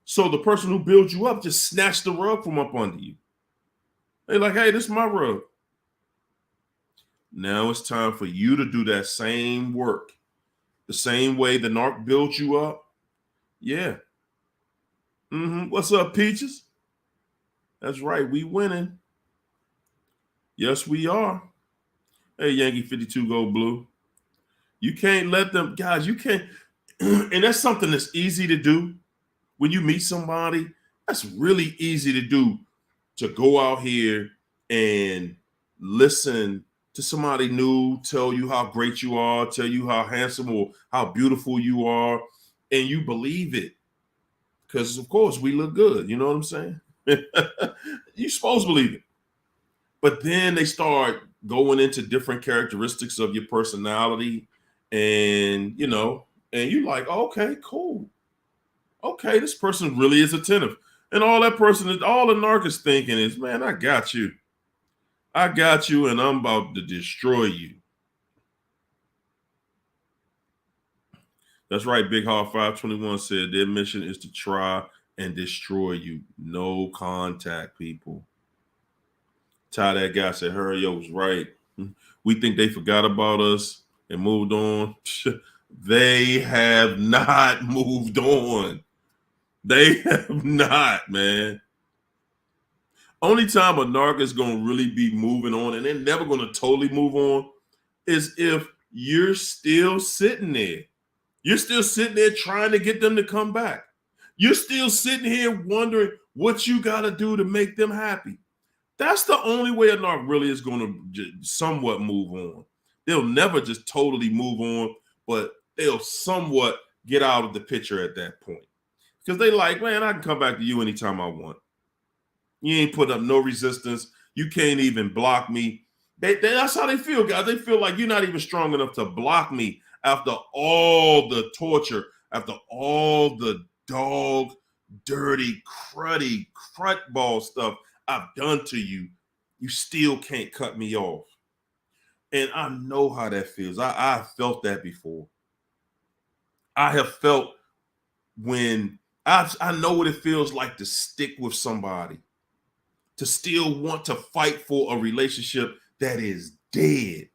So the person who built you up just snatched the rug from up under you. They're like, hey, this is my rug. Now it's time for you to do that same work. The same way the narc built you up. Yeah. What's up, Peaches? That's right. We winning. Yes, we are. Hey, Yankee 52 Gold Blue. You can't let them, guys, you can't. And that's something that's easy to do when you meet somebody. That's really easy to do. to go out here and listen to somebody new tell you how great you are, tell you how handsome or how beautiful you are, and you believe it. Because, of course, we look good. You know what I'm saying? You're supposed to believe it. But then they start going into different characteristics of your personality. And, and you're like, okay, cool. Okay, this person really is attentive. And all the narc is thinking is, man, I got you. I got you, and I'm about to destroy you. That's right. Big Hard 521 said their mission is to try and destroy you. No contact, people. Ty, that guy said, Harry was right. We think they forgot about us and moved on. They have not moved on. They have not, man. Only time a narc is going to really be moving on, and they're never going to totally move on, is if you're still sitting there. You're still sitting there trying to get them to come back. You're still sitting here wondering what you got to do to make them happy. That's the only way a narc really is going to somewhat move on. They'll never just totally move on, but they'll somewhat get out of the picture at that point. Because they like, man, I can come back to you anytime I want. You ain't putting up no resistance. You can't even block me. That's how they feel, guys. They feel like you're not even strong enough to block me after all the torture, after all the dog, dirty, cruddy, crutball stuff I've done to you. You still can't cut me off. And I know how that feels. I felt that before. I have felt when I know what it feels like to stick with somebody, to still want to fight for a relationship that is dead.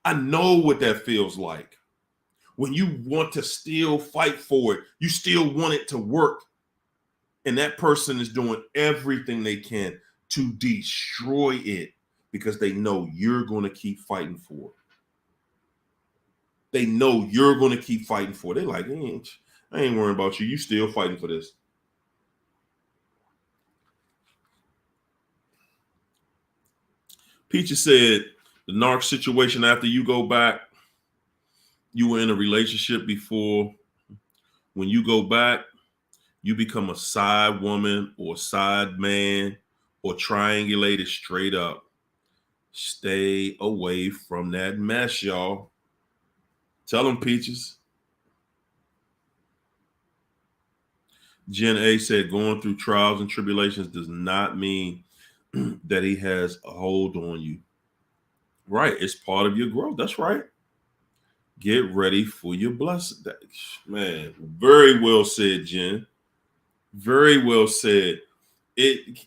I know what that feels like. When you want to still fight for it, you still want it to work. And that person is doing everything they can to destroy it because they know you're going to keep fighting for it. They know you're going to keep fighting for it. They're like, I ain't worrying about you. You still fighting for this. Peaches said, the narc situation after you go back, you were in a relationship before. When you go back, you become a side woman or side man or triangulated straight up. Stay away from that mess, y'all. Tell them, Peaches. Jen A said, going through trials and tribulations does not mean that he has a hold on you. Right. It's part of your growth. That's right. Get ready for your blessing. Man, very well said, Jen. Very well said.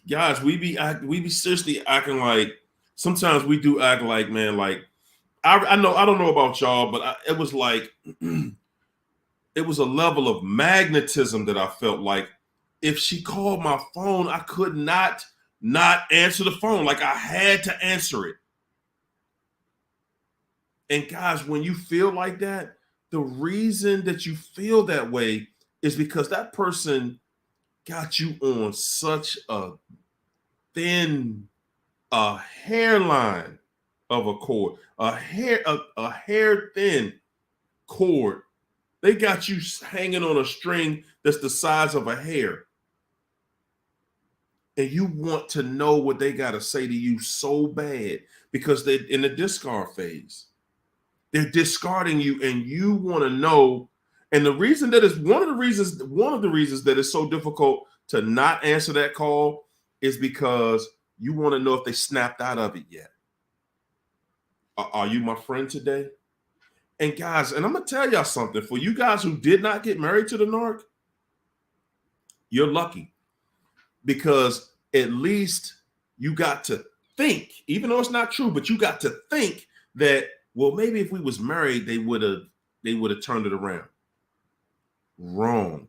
Guys, we be seriously acting like, sometimes we do act like, man, like I know, I don't know about y'all, but it was like it was a level of magnetism that I felt like if she called my phone, I could not answer the phone. Like I had to answer it. And guys, when you feel like that, the reason that you feel that way is because that person got you on such a thin hairline of a cord, a hair thin cord. They got you hanging on a string that's the size of a hair. And you want to know what they got to say to you so bad because they're in the discard phase. They're discarding you and you want to know. And the reason that is one of the reasons that it's so difficult to not answer that call is because you want to know if they snapped out of it yet. Are you my friend today? And guys, and I'm going to tell y'all something. For you guys who did not get married to the narc, you're lucky because at least you got to think, even though it's not true, but you got to think that, well, maybe if we was married, they would have turned it around. Wrong.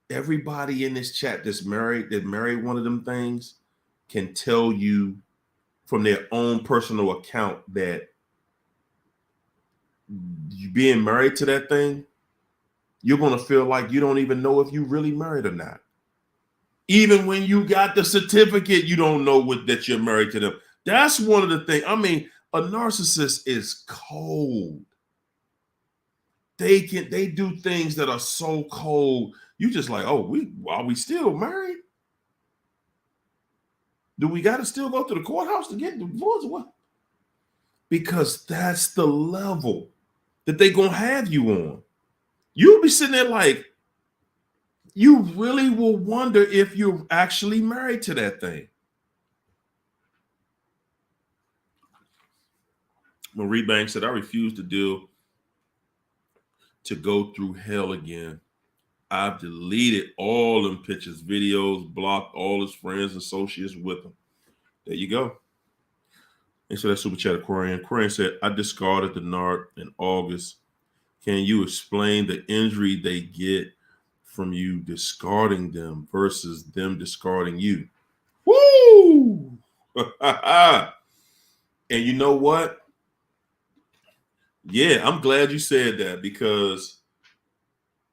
Everybody in this chat that married one of them things can tell you from their own personal account that you being married to that thing, you're going to feel like you don't even know if you really married or not. Even when you got the certificate, you don't know that you're married to them. That's one of the things. I mean, a narcissist is cold. They do things that are so cold. You just like, oh, are we still married? Do we got to still go to the courthouse to get divorced? What? Because that's the level that they gonna have you on. You'll be sitting there like, you really will wonder if you're actually married to that thing. Marie Banks said, I refuse to go through hell again. I've deleted all them pictures, videos, blocked all his friends, associates with him. There you go. And so that super chat Aquarian. Aquarian said, I discarded the NARC in August. Can you explain the injury they get from you discarding them versus them discarding you? Woo! And you know what? Yeah, I'm glad you said that because,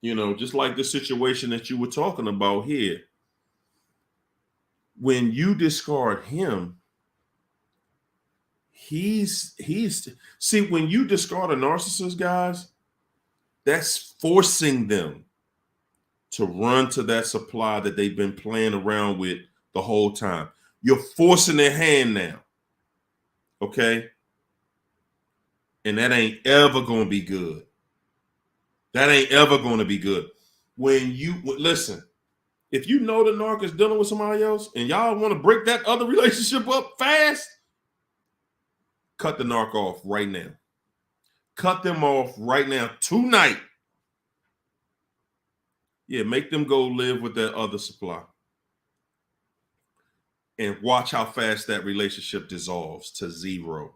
just like the situation that you were talking about here, when you discard him, he's see, when you discard a narcissist, guys, that's forcing them to run to that supply that they've been playing around with the whole time. You're forcing their hand now. Okay? And that ain't ever going to be good. That ain't ever going to be good. When you listen, if you know the narc is dealing with somebody else and y'all want to break that other relationship up fast, cut the narc off right now. Cut them off right now, tonight. Yeah, make them go live with that other supply. And watch how fast that relationship dissolves to zero.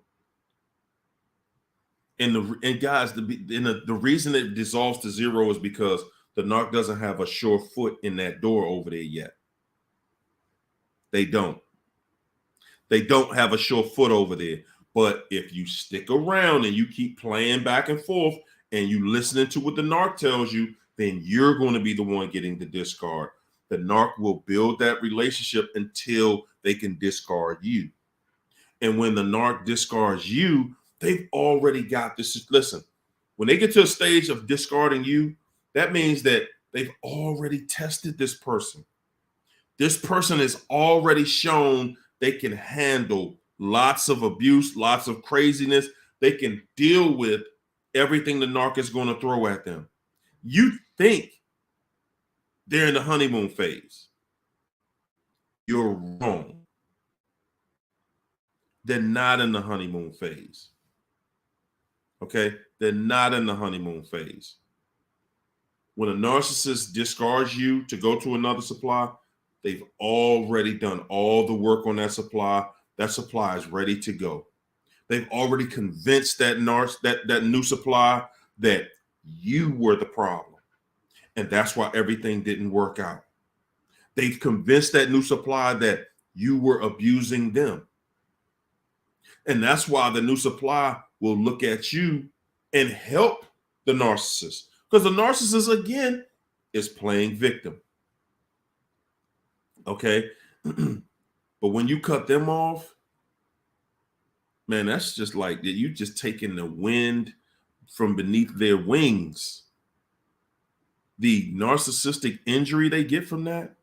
And guys, the reason it dissolves to zero is because the narc doesn't have a sure foot in that door over there yet. They don't. They don't have a sure foot over there. But if you stick around and you keep playing back and forth and you listening to what the narc tells you, then you're going to be the one getting the discard. The narc will build that relationship until they can discard you. And when the narc discards you, they've already got this. Listen, when they get to a stage of discarding you, that means that they've already tested this person. This person has already shown they can handle lots of abuse, lots of craziness. They can deal with everything the narc is going to throw at them. You think they're in the honeymoon phase. You're wrong. They're not in the honeymoon phase. Okay? They're not in the honeymoon phase. When a narcissist discards you to go to another supply, they've already done all the work on that supply. That supply is ready to go. They've already convinced that new supply that you were the problem. And that's why everything didn't work out. They've convinced that new supply that you were abusing them. And that's why the new supply will look at you and help the narcissist. Because the narcissist, again, is playing victim. Okay? But when you cut them off, man, that's just like you just taking the wind from beneath their wings. The narcissistic injury they get from that,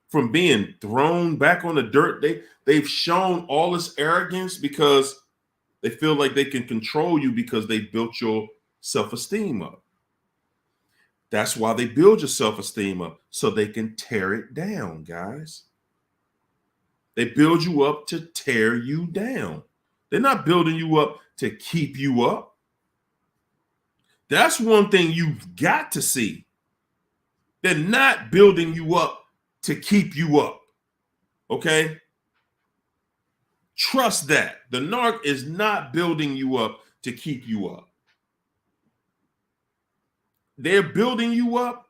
from being thrown back on the dirt, they've shown all this arrogance because they feel like they can control you because they built your self-esteem up. That's why they build your self-esteem up, so they can tear it down, guys. They build you up to tear you down. They're not building you up to keep you up. That's one thing you've got to see. They're not building you up to keep you up. Okay? Trust that. The narc is not building you up to keep you up. They're building you up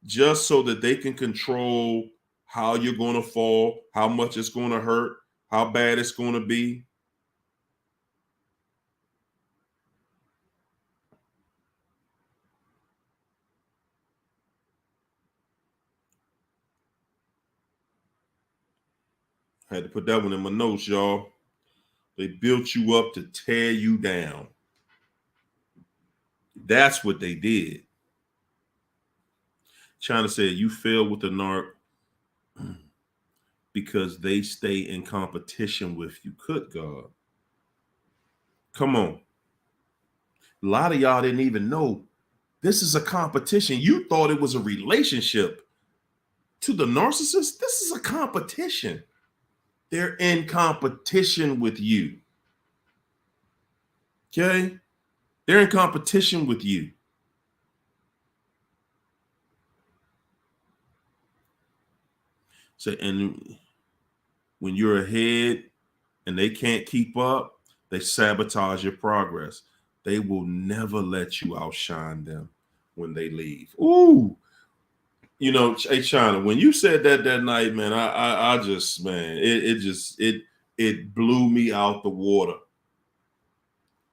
just so that they can control how you're going to fall, how much it's going to hurt, how bad it's going to be. Had to put that one in my notes, y'all. They built you up to tear you down. That's what they did. China said you fail with the NARC because they stay in competition with you. Good God. Come on. A lot of y'all didn't even know this is a competition. You thought it was a relationship. To the narcissist, this is a competition. They're in competition with you. Okay? They're in competition with you. So, and when you're ahead and they can't keep up, they sabotage your progress. They will never let you outshine them when they leave. Ooh. You know, hey China, when you said that night, man, I just, man, it blew me out the water.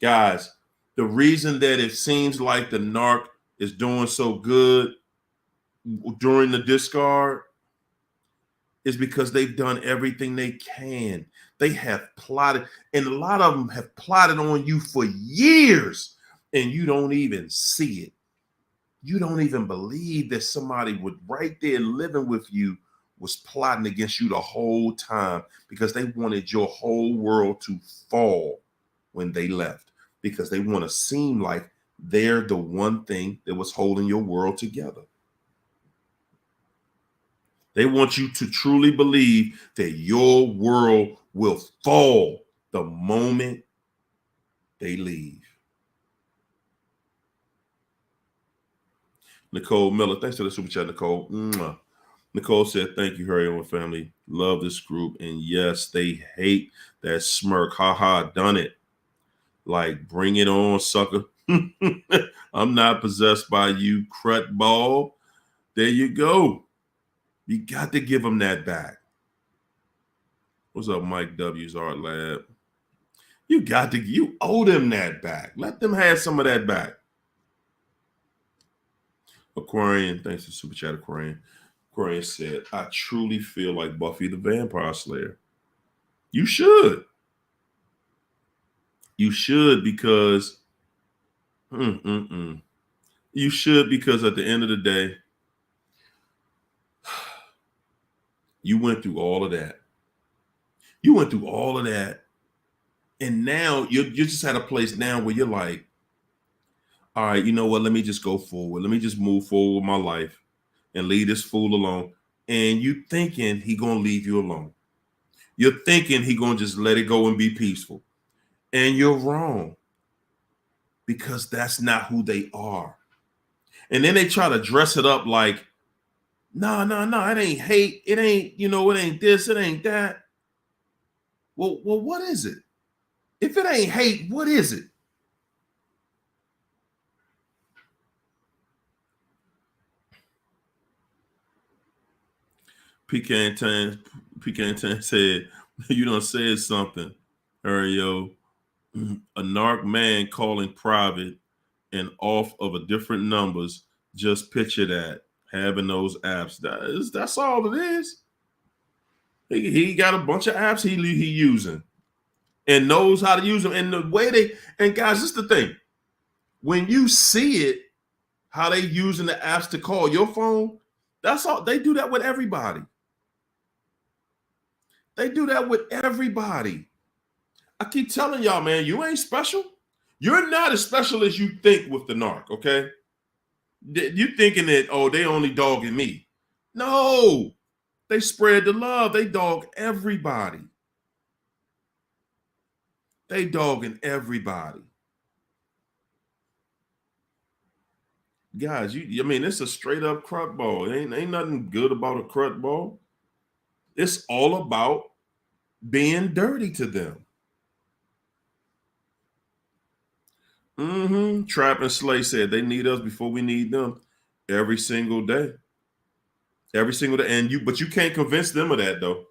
Guys, the reason that it seems like the NARC is doing so good during the discard is because they've done everything they can. They have plotted, and a lot of them have plotted on you for years, and you don't even see it. You don't even believe that somebody would right there living with you was plotting against you the whole time because they wanted your whole world to fall when they left, because they want to seem like they're the one thing that was holding your world together. They want you to truly believe that your world will fall the moment they leave. Nicole Miller, thanks for the super chat, Nicole. Mwah. Nicole said, thank you, Harry and family. Love this group. And yes, they hate that smirk. Ha ha, done it. Like, bring it on, sucker. I'm not possessed by you, crut ball. There you go. You got to give them that back. What's up, Mike W's Art Lab? You owe them that back. Let them have some of that back. Aquarian, thanks for super chat, Aquarian. Aquarian said, I truly feel like Buffy the Vampire Slayer. You should. You should because you should because at the end of the day, you went through all of that. You went through all of that. And now you're just at a place now where you're like, all right, you know what? Let me just go forward. Let me just move forward with my life and leave this fool alone. And you thinking he gonna leave you alone. You're thinking he gonna just let it go and be peaceful. And you're wrong, because that's not who they are. And then they try to dress it up like, no, it ain't hate. It ain't, it ain't this, it ain't that. Well, what is it? If it ain't hate, what is it? Pecan Tan said, you done said something, Ario. A narc man calling private and off of a different numbers. Just picture that, having those apps. That's all it is. He got a bunch of apps he using and knows how to use them. And the way and guys, this is the thing. When you see it, how they using the apps to call your phone, that's all. They do that with everybody. They do that with everybody. I keep telling y'all, man, you ain't special. You're not as special as you think with the narc, okay? You thinking that, oh, they only dogging me. No, they spread the love. They dog everybody. They dogging everybody. Guys, it's a straight up crut ball. Ain't nothing good about a crut ball. It's all about being dirty to them. Trap and Slay said they need us before we need them every single day. Every single day. But you can't convince them of that, though.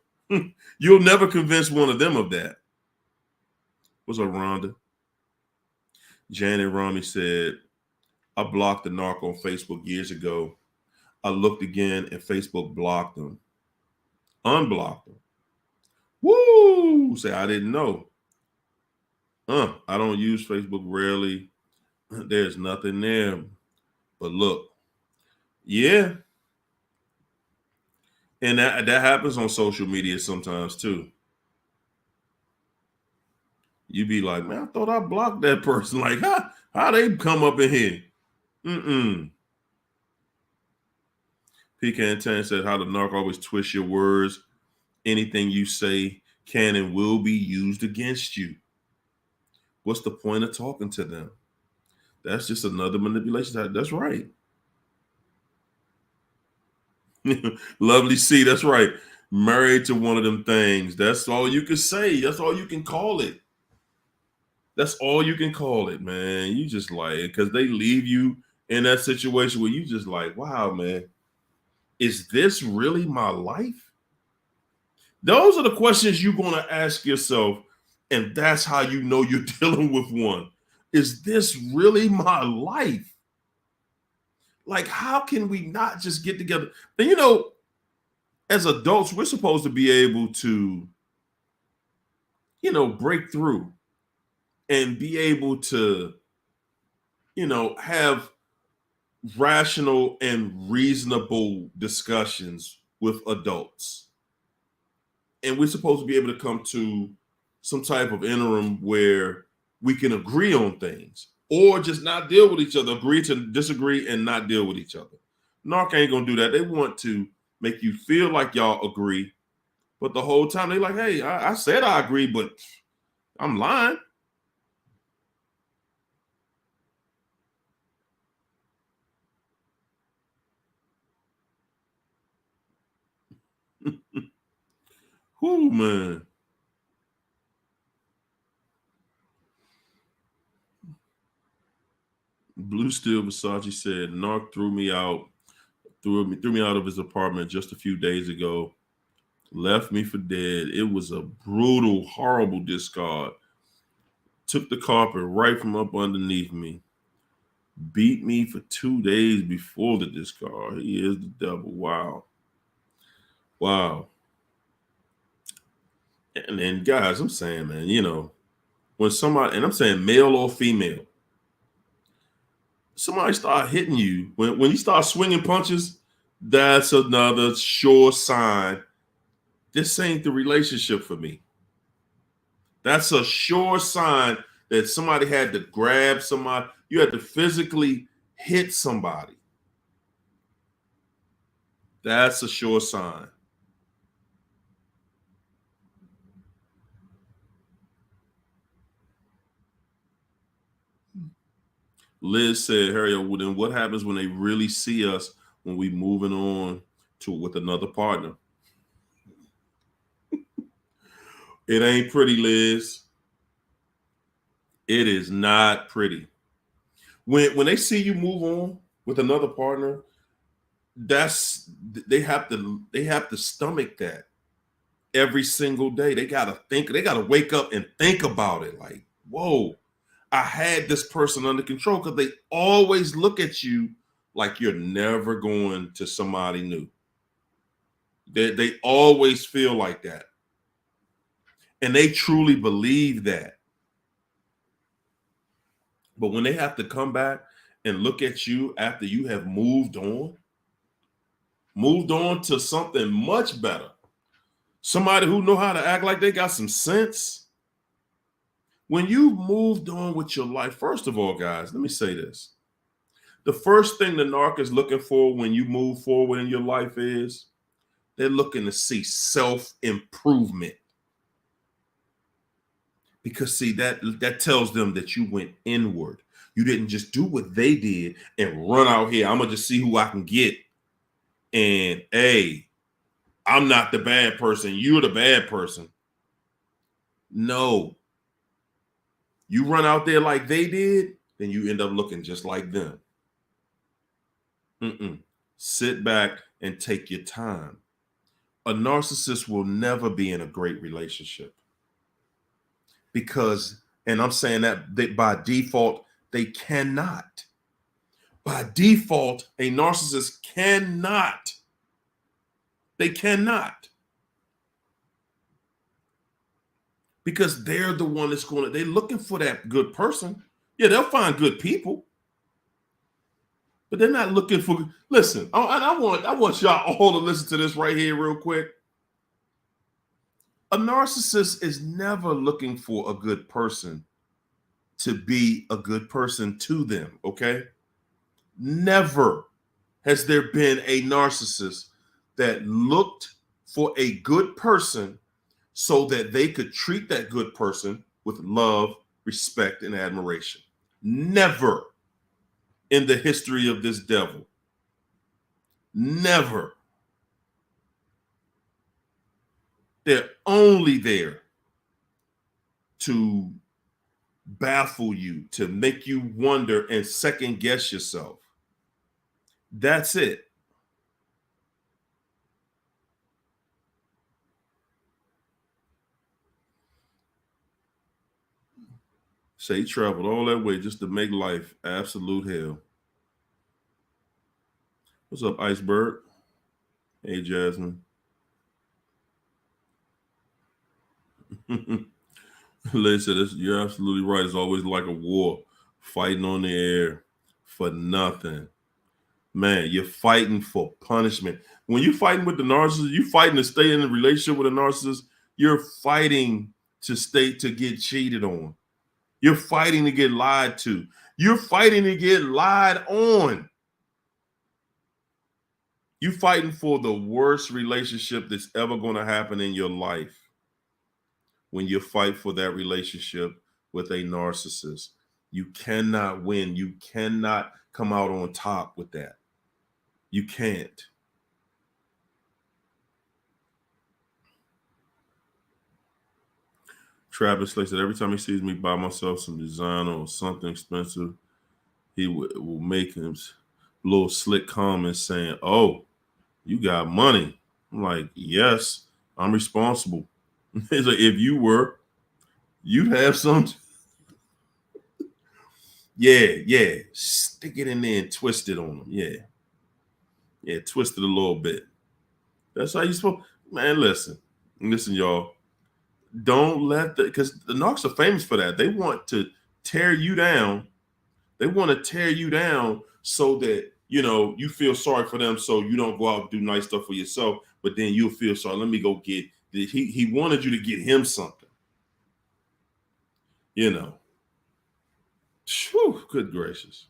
You'll never convince one of them of that. What's up, Rhonda? Janet Rami said, I blocked the narc on Facebook years ago. I looked again and Facebook blocked them. Unblocked them. Woo! Say, I didn't know. I don't use Facebook rarely. There's nothing there. But look, yeah. And that happens on social media sometimes too. You be like, man, I thought I blocked that person. Like, how they come up in here? Pecan Tan said, how the narc always twist your words. Anything you say can and will be used against you. What's the point of talking to them? That's just another manipulation. That's right. Lovely C, that's right. Married to one of them things. That's all you can say. That's all you can call it. That's all you can call it, man. You just like, because they leave you in that situation where you just like, wow, man, is this really my life? Those are the questions you're going to ask yourself. And that's how you know you're dealing with one. Is this really my life? Like, how can we not just get together? And, as adults, we're supposed to be able to, break through and be able to, have rational and reasonable discussions with adults. And we're supposed to be able to come to some type of interim where we can agree on things or just not deal with each other, agree to disagree and not deal with each other. NARC ain't going to do that. They want to make you feel like y'all agree, but the whole time they like, hey, I said I agree, but I'm lying. Whoo, man. Blue Steel Versace said, Narc threw me out of his apartment just a few days ago. Left me for dead. It was a brutal, horrible discard. Took the carpet right from up underneath me. Beat me for 2 days before the discard. He is the devil. Wow. And guys, I'm saying, man, when somebody, and I'm saying male or female, somebody start hitting you, when you start swinging punches, that's another sure sign this ain't the relationship for me. That's a sure sign that somebody had to grab somebody. You had to physically hit somebody. That's a sure sign. Liz said, Harry, well, then what happens when they really see us when we moving on to with another partner? It ain't pretty, Liz. It is not pretty. When they see you move on with another partner, they have to stomach that every single day. They gotta wake up and think about it. Like, whoa, I had this person under control, because they always look at you like you're never going to somebody new. They always feel like that. And they truly believe that. But when they have to come back and look at you after you have moved on to something much better, somebody who know how to act like they got some sense. When you moved on with your life, first of all, guys, let me say this. The first thing the narc is looking for when you move forward in your life is they're looking to see self-improvement. Because see, that tells them that you went inward. You didn't just do what they did and run out here. I'm gonna just see who I can get. And hey, I'm not the bad person. You're the bad person. No. You run out there like they did, then you end up looking just like them. Sit back and take your time. A narcissist will never be in a great relationship because, and I'm saying that by default, they cannot. By default, a narcissist cannot. They cannot. because they're the one that's they're looking for that good person. Yeah, they'll find good people, but they're not looking for. Listen, and I want y'all all to listen to this right here, real quick. A narcissist is never looking for a good person to be a good person to them. Okay, never has there been a narcissist that looked for a good person so that they could treat that good person with love, respect, and admiration. Never in the history of this devil. Never. They're only there to baffle you, to make you wonder and second guess yourself. That's it. Say he traveled all that way just to make life absolute hell. What's up, Iceberg? Hey, Jasmine. Liz said, you're absolutely right. It's always like a war, fighting on the air for nothing. Man, you're fighting for punishment. When you're fighting with the narcissist, you're fighting to stay in a relationship with a narcissist. You're fighting to get cheated on. You're fighting to get lied to. You're fighting to get lied on. You're fighting for the worst relationship that's ever going to happen in your life when you fight for that relationship with a narcissist. You cannot win. You cannot come out on top with that. You can't. Travis Slay said, every time he sees me buy myself some designer or something expensive, he will make him a little slick comments saying, oh, you got money. I'm like, yes, I'm responsible. It's like, if you were, you'd have some. Yeah. Stick it in there and twist it on them. Yeah, twist it a little bit. That's how you supposed. Man, listen, y'all. Don't let because the narcs are famous for that. They want to tear you down. They want to tear you down so that you feel sorry for them, so you don't go out and do nice stuff for yourself. But then you'll feel sorry. Let me go get. He wanted you to get him something. Whew, good gracious.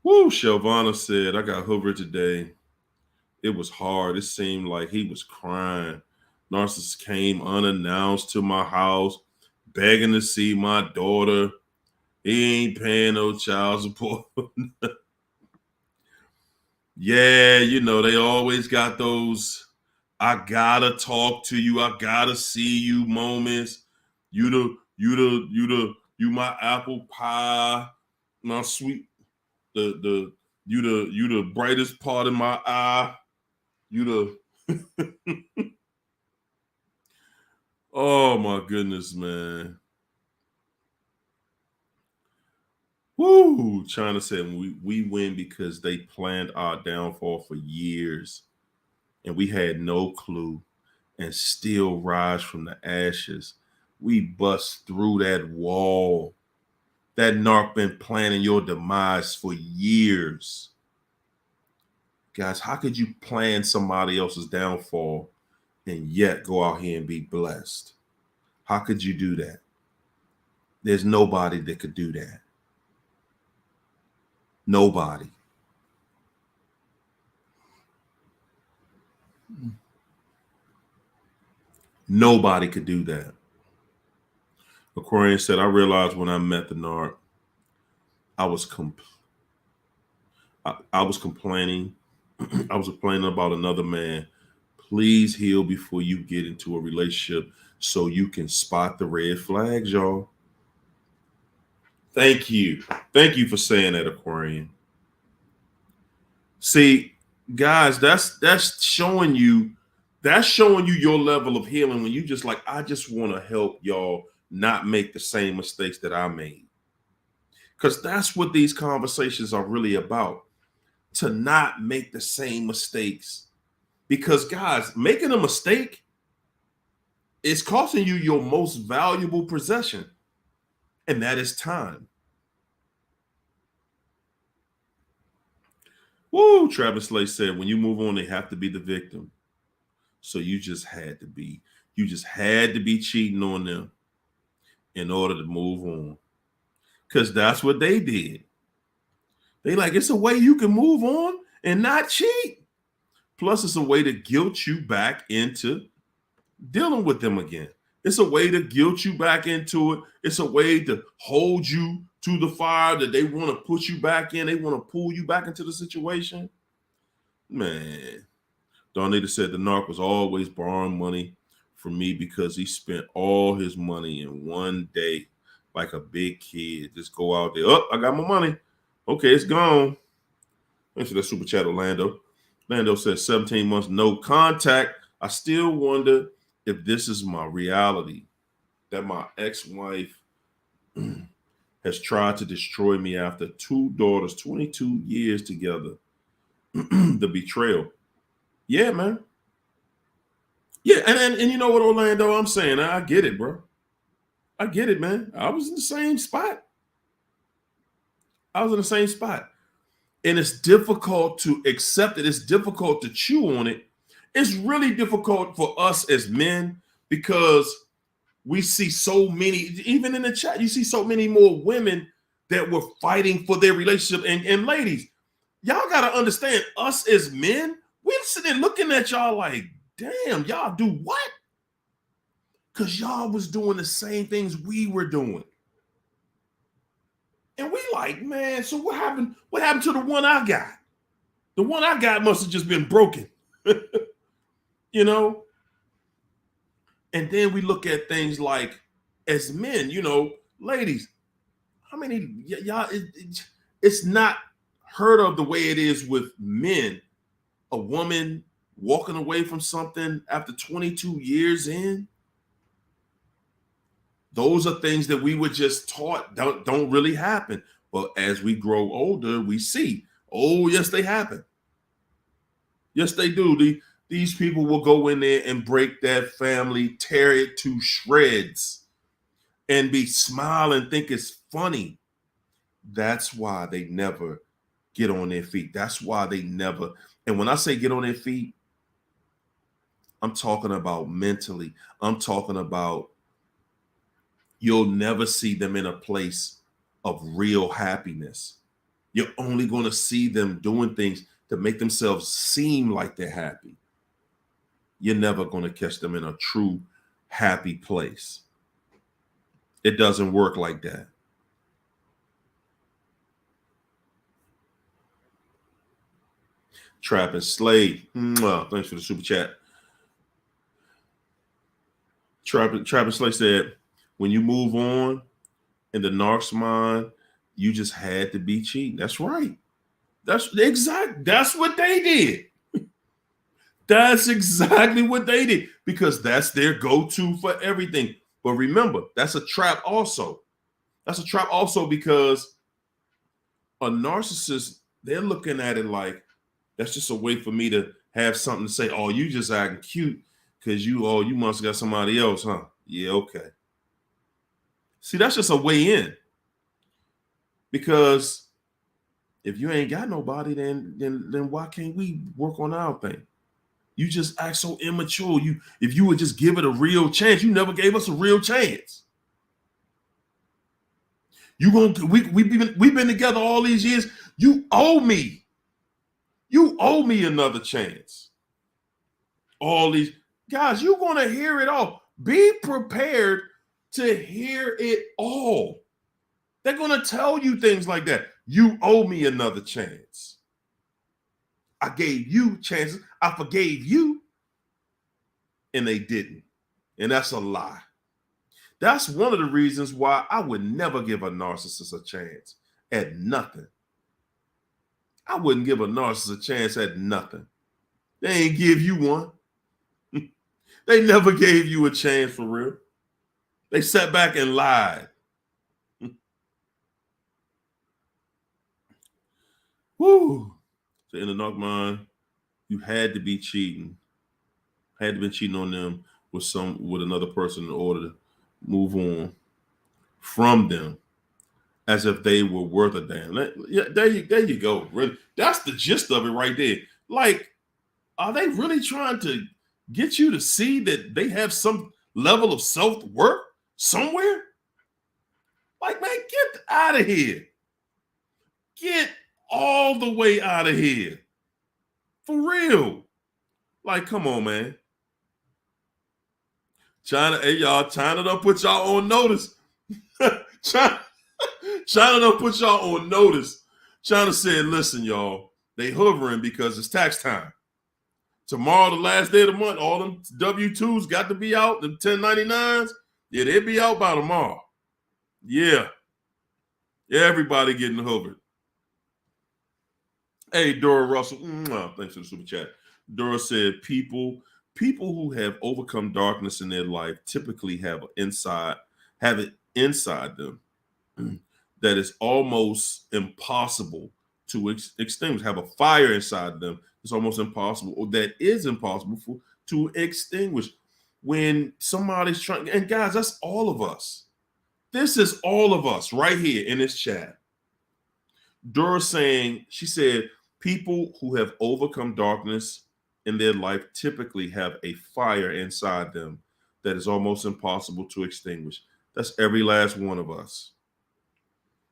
Woo, Shelvana said, I got Hoover today. It was hard. It seemed like he was crying. Narcissist came unannounced to my house, begging to see my daughter. He ain't paying no child support. Yeah, they always got those I gotta talk to you, I gotta see you moments. You my apple pie, my sweet, you the brightest part of my eye. You the oh my goodness, man. Woo! China said we win because they planned our downfall for years and we had no clue and still rise from the ashes. We bust through that wall. That narc been planning your demise for years. Guys, how could you plan somebody else's downfall and yet go out here and be blessed? How could you do that? There's nobody that could do that. Nobody. Nobody could do that. Aquarian said, I realized when I met the narc, I was complaining. I was complaining about another man. Please heal before you get into a relationship so you can spot the red flags, y'all. Thank you. Thank you for saying that, Aquarian. See, guys, that's showing you your level of healing when you just like, I just want to help y'all not make the same mistakes that I made. Because that's what these conversations are really about. To not make the same mistakes. Because guys, making a mistake it's costing you your most valuable possession, and that is time. Woo, Travis Slay said, when you move on, they have to be the victim. So you just had to be cheating on them in order to move on. Because that's what they did. They like, it's a way you can move on and not cheat. Plus, it's a way to guilt you back into dealing with them again. It's a way to guilt you back into it. It's a way to hold you to the fire that they want to put you back in. They want to pull you back into the situation. Man, Donita said the narc was always borrowing money from me because he spent all his money in one day like a big kid. Just go out there. Oh, I got my money. Okay, it's gone. Thanks for that super chat, Orlando. Orlando says 17 months, no contact. I still wonder if this is my reality, that my ex-wife has tried to destroy me after 2 daughters, 22 years together. The betrayal. Yeah, man. Yeah, and you know what, Orlando, I'm saying, I get it, bro. I get it, man. I was in the same spot. And it's difficult to accept it. It's difficult to chew on it. It's really difficult for us as men because we see so many, even in the chat, you see so many more women that were fighting for their relationship. And ladies, y'all got to understand, us as men, we're sitting there looking at y'all like, damn, y'all do what? Because y'all was doing the same things we were doing. And we like, man, so what happened? What happened to the one I got? The one I got must have just been broken. You know? And then we look at things like, as men, you know, ladies, how many, y'all, it's not heard of the way it is with men. A woman walking away from something after 22 years in. Those are things that we were just taught don't really happen. But as we grow older, we see, oh, yes, they happen. Yes, they do. These people will go in there and break that family, tear it to shreds, and be smiling, think it's funny. That's why they never get on their feet. That's why they never. And when I say get on their feet, I'm talking about mentally. I'm talking about you'll never see them in a place of real happiness. You're only going to see them doing things to make themselves seem like they're happy. You're never going to catch them in a true happy place. It doesn't work like that. Trap and Slade. Thanks for the super chat. Trap and Slade said, when you move on in the narc's mind, you just had to be cheating. That's right. That's what they did. That's exactly what they did because that's their go-to for everything. But remember, that's a trap also. That's a trap also because a narcissist, they're looking at it like, that's just a way for me to have something to say. Oh, you just acting cute because you must have got somebody else, huh? Yeah, okay. See, that's just a way in. Because if you ain't got nobody, then why can't we work on our thing? You just act so immature. If you would just give it a real chance, you never gave us a real chance. We've been together all these years. You owe me. You owe me another chance. All these guys, you're gonna hear it all. Be prepared to hear it all. They're gonna tell you things like that. You owe me another chance. I gave you chances. I forgave you. And they didn't. And that's a lie. That's one of the reasons why I would never give a narcissist a chance at nothing. I wouldn't give a narcissist a chance at nothing. They ain't give you one. They never gave you a chance for real. They sat back and lied. Woo. So in the narc mind, you had to be cheating. Had to be cheating on them with another person in order to move on from them as if they were worth a damn. Yeah, there you go. Really, that's the gist of it right there. Like, are they really trying to get you to see that they have some level of self-worth somewhere? Like, man, get out of here. Get all the way out of here. For real. Like, come on, man. China, hey, y'all, China done put y'all on notice. China done put y'all on notice. China said, listen, y'all, they hovering because it's tax time. Tomorrow, the last day of the month, all them W-2s got to be out, the 1099s. Yeah, they'll be out by tomorrow. Yeah. Everybody getting hovered. Hey, Dora Russell, thanks for the super chat. Dora said, people who have overcome darkness in their life typically have it inside them that is almost impossible to extinguish. Have a fire inside them. It's almost impossible, or that is impossible to extinguish. When somebody's trying, and guys, that's all of us. This is all of us right here in this chat. Dora saying, she said, people who have overcome darkness in their life typically have a fire inside them that is almost impossible to extinguish. That's every last one of us.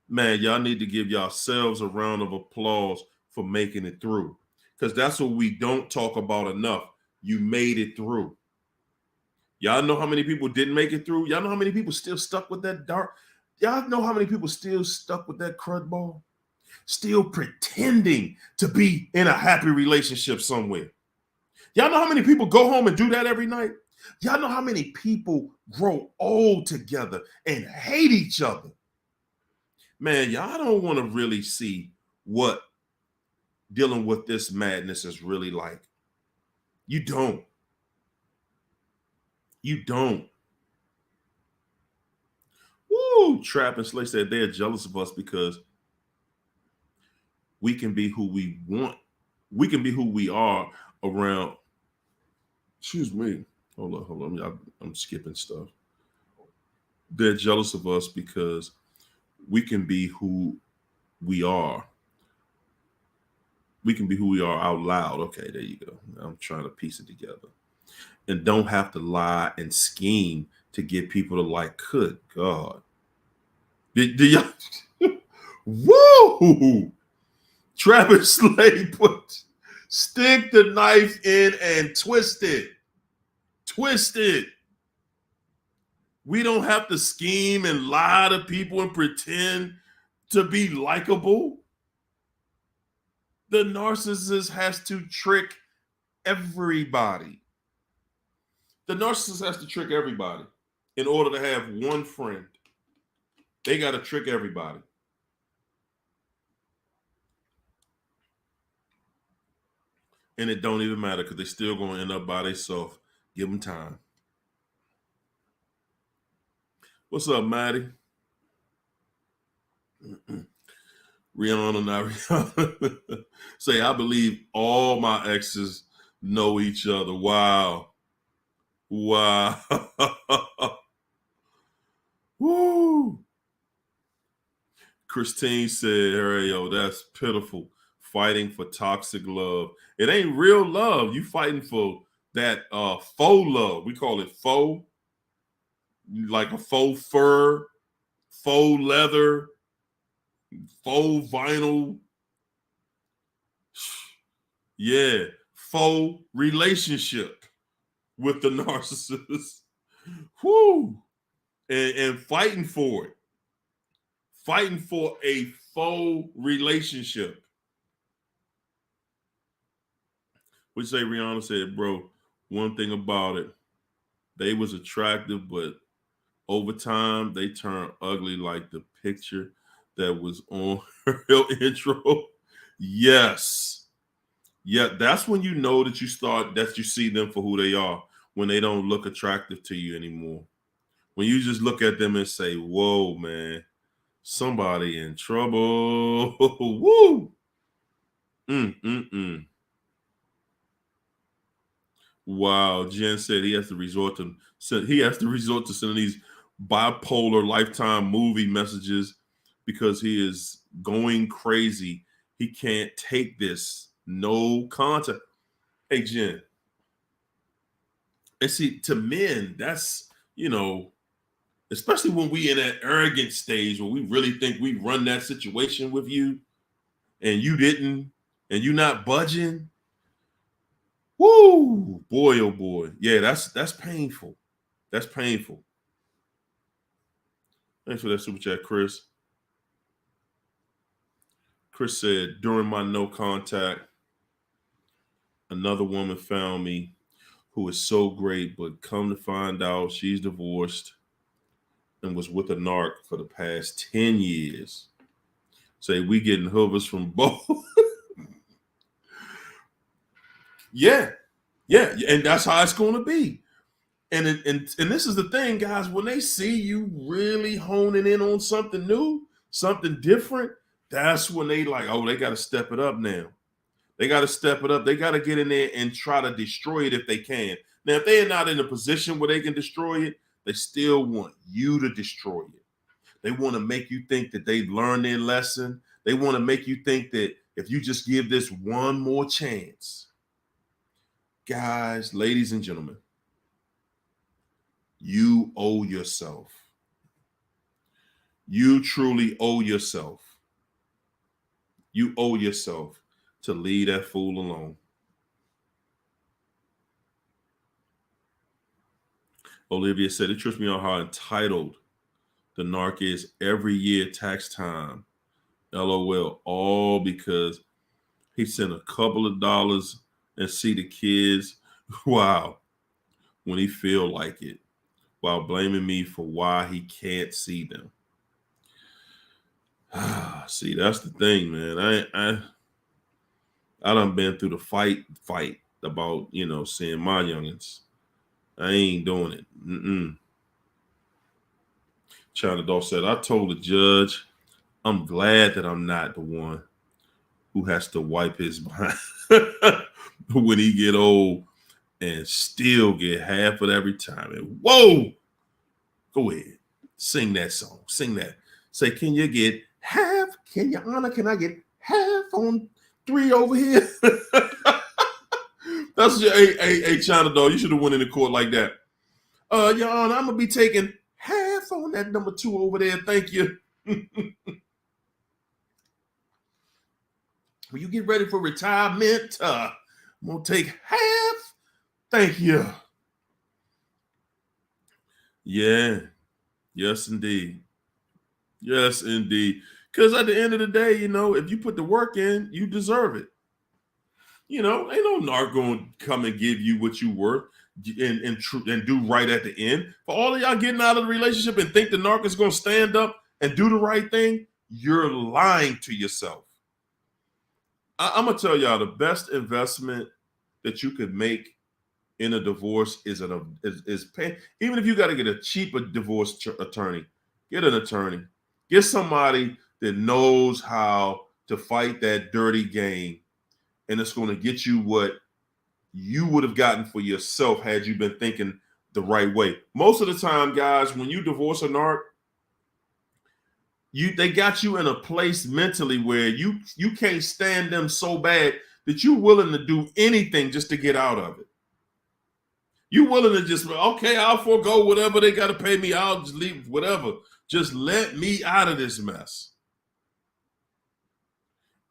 Man, y'all need to give yourselves a round of applause for making it through, because that's what we don't talk about enough. You made it through. Y'all know how many people didn't make it through? Y'all know how many people still stuck with that dark? Y'all know how many people still stuck with that crud ball? Still pretending to be in a happy relationship somewhere. Y'all know how many people go home and do that every night? Y'all know how many people grow old together and hate each other? Man, y'all don't want to really see what dealing with this madness is really like. You don't. You don't. Woo! Trap and Slay said they're jealous of us because we can be who we want. We can be who we are around. Excuse me. Hold on. I'm skipping stuff. They're jealous of us because we can be who we are. We can be who we are out loud. Okay, there you go. I'm trying to piece it together. And don't have to lie and scheme to get people to like. Good God. Did y'all? Woo! Travis Slade put stick the knife in and twist it. Twist it. We don't have to scheme and lie to people and pretend to be likable. The narcissist has to trick everybody. The narcissist has to trick everybody in order to have one friend. They got to trick everybody. And it don't even matter because they still going to end up by themselves. Give them time. What's up, Maddie? Rihanna, not Rihanna. Say, I believe all my exes know each other. Wow. Wow. Woo. Christine said, hey, yo, that's pitiful. Fighting for toxic love. It ain't real love. You fighting for that faux love. We call it faux. Like a faux fur, faux leather, faux vinyl. Yeah, faux relationship with the narcissist. Whoo! And fighting for it. Fighting for a faux relationship. We say Rihanna said, bro, one thing about it, they was attractive, but over time they turned ugly like the picture that was on her intro. Yes. Yeah, that's when you know that you see them for who they are, when they don't look attractive to you anymore. When you just look at them and say, whoa, man, somebody in trouble. Woo! Wow. Jen said he has to resort to sending these bipolar Lifetime movie messages because he is going crazy. He can't take this. No contact. Hey, Jen. And see, to men, that's, especially when we in that arrogant stage where we really think we run that situation with you and you didn't, and you not budging. Woo, boy, oh boy. Yeah, that's painful. That's painful. Thanks for that super chat, Chris. Chris said, during my no contact, another woman found me who is so great, but come to find out she's divorced and was with a narc for the past 10 years. Say we getting hoovers from both. Yeah. And that's how it's going to be. And this is the thing, guys, when they see you really honing in on something new, something different, that's when they like, oh, they got to step it up now. They got to step it up. They got to get in there and try to destroy it if they can. Now, if they're not in a position where they can destroy it, they still want you to destroy it. They want to make you think that they learned their lesson. They want to make you think that if you just give this one more chance. Guys, ladies and gentlemen, you owe yourself. You truly owe yourself. You owe yourself to leave that fool alone. Olivia said, it trips me out how entitled the narc is every year tax time. LOL. All because he sent a couple of dollars and see the kids. Wow. When he feel like it. While blaming me for why he can't see them. See, that's the thing, man. I done been through the fight about, seeing my youngins. I ain't doing it. China Doll said, I told the judge, I'm glad that I'm not the one who has to wipe his behind when he get old and still get half of that retirement. Whoa! Go ahead. Sing that song. Sing that. Say, can you get half? Can you, Anna, can I get half on 3 over here? That's your hey, China Doll. You should have went into court like that. Your Honor, I'm going to be taking half on that number 2 over there. Thank you. When you get ready for retirement, I'm going to take half. Thank you. Yeah. Yes, indeed. Yes, indeed. Because at the end of the day, if you put the work in, you deserve it. Ain't no narc going to come and give you what you worth and do right at the end. For all of y'all getting out of the relationship and think the narc is going to stand up and do the right thing, you're lying to yourself. I'm going to tell y'all the best investment that you could make in a divorce is paying. Even if you got to get a cheaper divorce attorney, get an attorney. Get somebody that knows how to fight that dirty game, and it's going to get you what you would have gotten for yourself had you been thinking the right way. Most of the time, guys, when you divorce a narc, they got you in a place mentally where you can't stand them so bad that you're willing to do anything just to get out of it. You're willing to just, okay, I'll forego whatever they got to pay me. I'll just leave, whatever. Just let me out of this mess.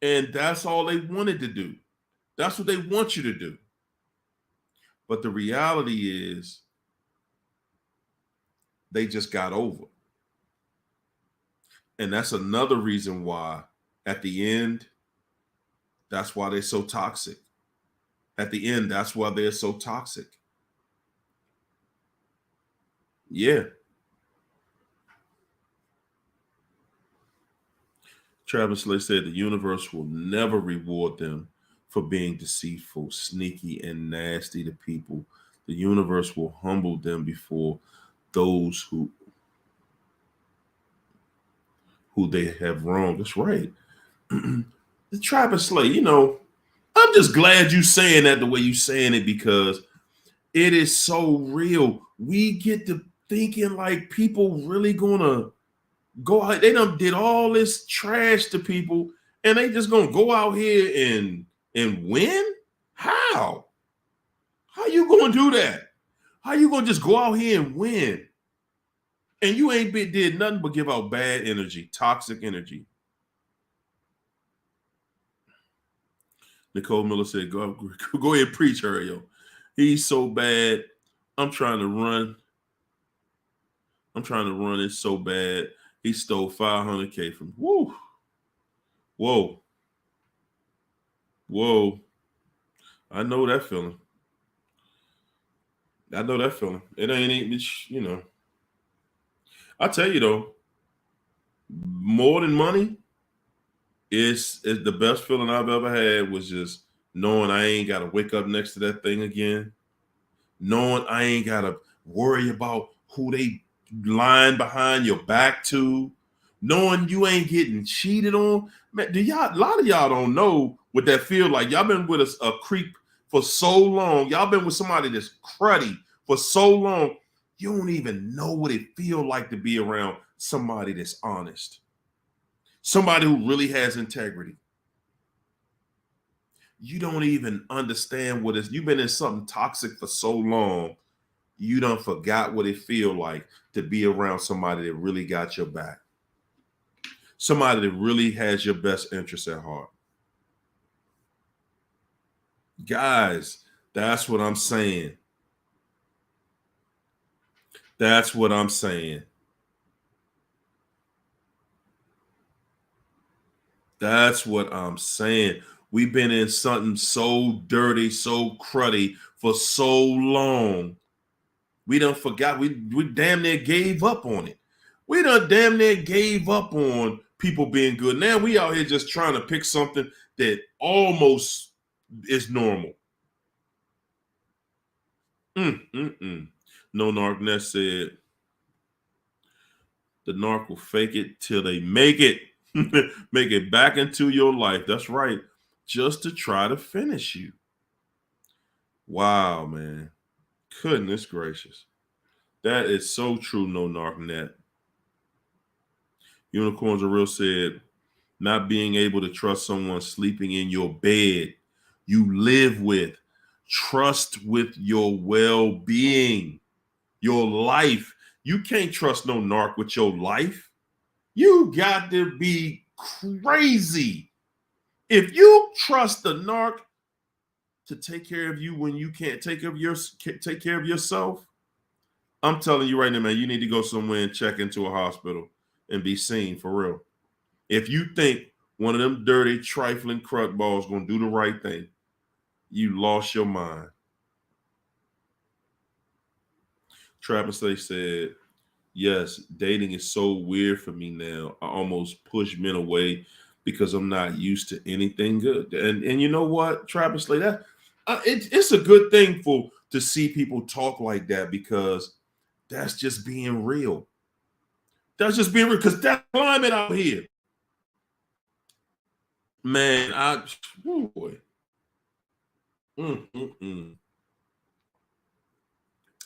And that's all they wanted to do. That's what they want you to do. But the reality is they just got over. And that's another reason why at the end, that's why they're so toxic. At the end, that's why they're so toxic. Yeah. Travis Slay said the universe will never reward them for being deceitful, sneaky, and nasty to people. The universe will humble them before those who they have wronged. That's right. The Travis Slay, I'm just glad you saying that the way you saying it, because It is so real. We get to thinking like people really gonna go out. They done did all this trash to people, and they just gonna go out here and win? How? How you gonna do that? How you gonna just go out here and win? And you ain't did nothing but give out bad energy, toxic energy. Nicole Miller said, go ahead and preach her, yo. He's so bad. I'm trying to run. It's so bad. He stole $500K from. Woo. Whoa. I know that feeling. It ain't, you know. I tell you though, more than money, is the best feeling I've ever had was just knowing I ain't got to wake up next to that thing again. Knowing I ain't got to worry about who they lying behind your back to. Knowing you ain't getting cheated on. Man, a lot of y'all don't know what that feel like. Y'all been with a creep for so long. Y'all been with somebody that's cruddy for so long. You don't even know what it feel like to be around somebody that's honest. Somebody who really has integrity. You don't even understand what is. You've been in something toxic for so long, you done forgot what it feel like to be around somebody that really got your back. Somebody that really has your best interest at heart. Guys, that's what I'm saying. That's what I'm saying. That's what I'm saying. We've been in something so dirty, so cruddy for so long. We done forgot. We damn near gave up on it. We done damn near gave up on people being good. Now we out here just trying to pick something that almost is normal. No NARC Ness said, the NARC will fake it till they make it. Make it back into your life. That's right. Just to try to finish you. Wow, man. Goodness gracious. That is so true, no NARC Net. Unicorns Are Real said, not being able to trust someone sleeping in your bed you live with. Trust with your well-being, your life. You can't trust no NARC with your life. You got to be crazy. If you trust the NARC to take care of you when you can't take care of yourself, I'm telling you right now, man, you need to go somewhere and check into a hospital and be seen for real. If you think one of them dirty, trifling crud balls gonna do the right thing, you lost your mind. Travis said, yes, dating is so weird for me now. I almost push men away because I'm not used to anything good. And you know what, Travis, that it's a good thing to see people talk like that, because that's just being real. That's just being real, because that climate out here, man. Boy.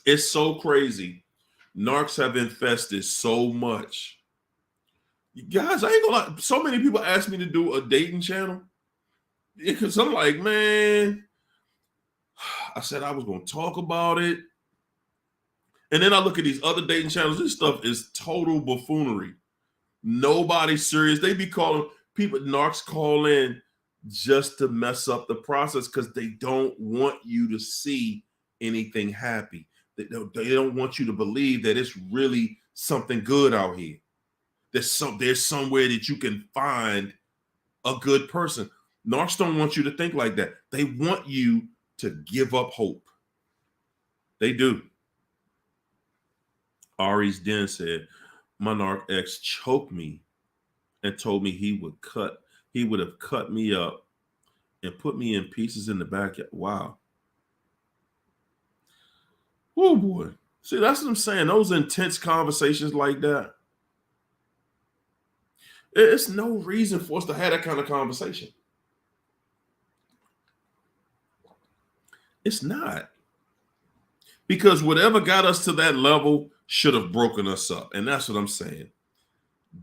It's so crazy. NARCs have infested so much. You guys, I ain't gonna lie. So many people ask me to do a dating channel, because I'm like, man, I said I was gonna talk about it. And then I look at these other dating channels. This stuff is total buffoonery. Nobody's serious. They be calling people, NARCs call in just to mess up the process, because they don't want you to see anything happy. They don't want you to believe that it's really something good out here. There's somewhere that you can find a good person. NARCs don't want you to think like that. They want you to give up hope. They do. Ari's Den said, my NARC ex choked me and told me he would have cut me up and put me in pieces in the backyard. Wow. Oh boy. See, that's what I'm saying. Those intense conversations like that. It's no reason for us to have that kind of conversation. It's not. Because whatever got us to that level should have broken us up. And that's what I'm saying.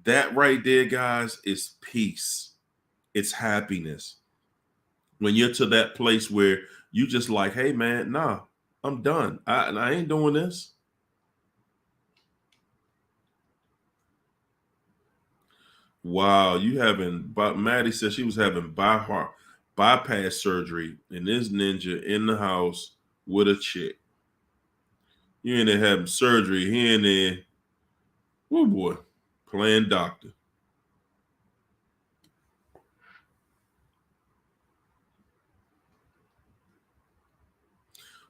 That right there, guys, is peace. It's happiness. When you're to that place where you just like, hey, man, nah, I'm done. I ain't doing this. Wow, you having, Maddie said she was having bypass surgery, and this ninja in the house with a chick. You in there having surgery, he in there, oh boy, playing doctor.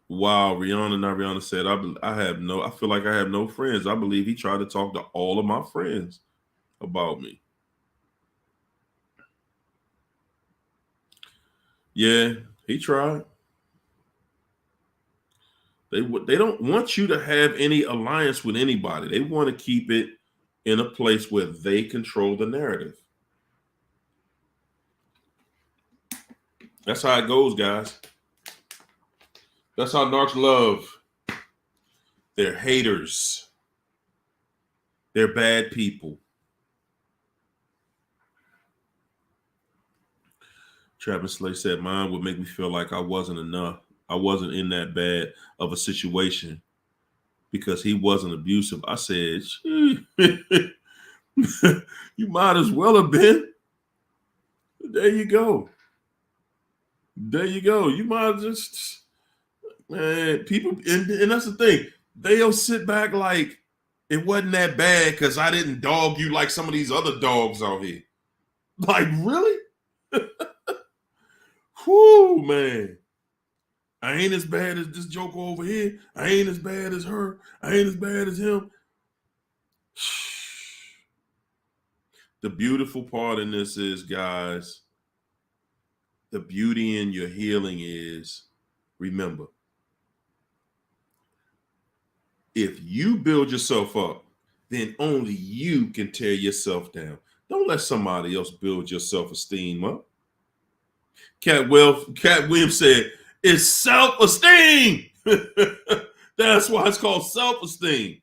Wow, Rihanna said, I feel like I have no friends. I believe he tried to talk to all of my friends about me. Yeah, he tried. They don't want you to have any alliance with anybody. They want to keep it in a place where they control the narrative. That's how it goes, guys. That's how narcs love. They're haters. They're bad people. Travis Slay said, mine would make me feel like I wasn't enough. I wasn't in that bad of a situation because he wasn't abusive. I said, you might as well have been. There you go. There you go. You might just, man, people, and that's the thing. They'll sit back like it wasn't that bad because I didn't dog you like some of these other dogs out here. Like, really? Whoo, man. I ain't as bad as this joker over here. I ain't as bad as her. I ain't as bad as him. The beautiful part in this is, guys, the beauty in your healing is, remember, if you build yourself up, then only you can tear yourself down. Don't let somebody else build your self-esteem up. Cat Williams said, it's self-esteem. That's why it's called self-esteem.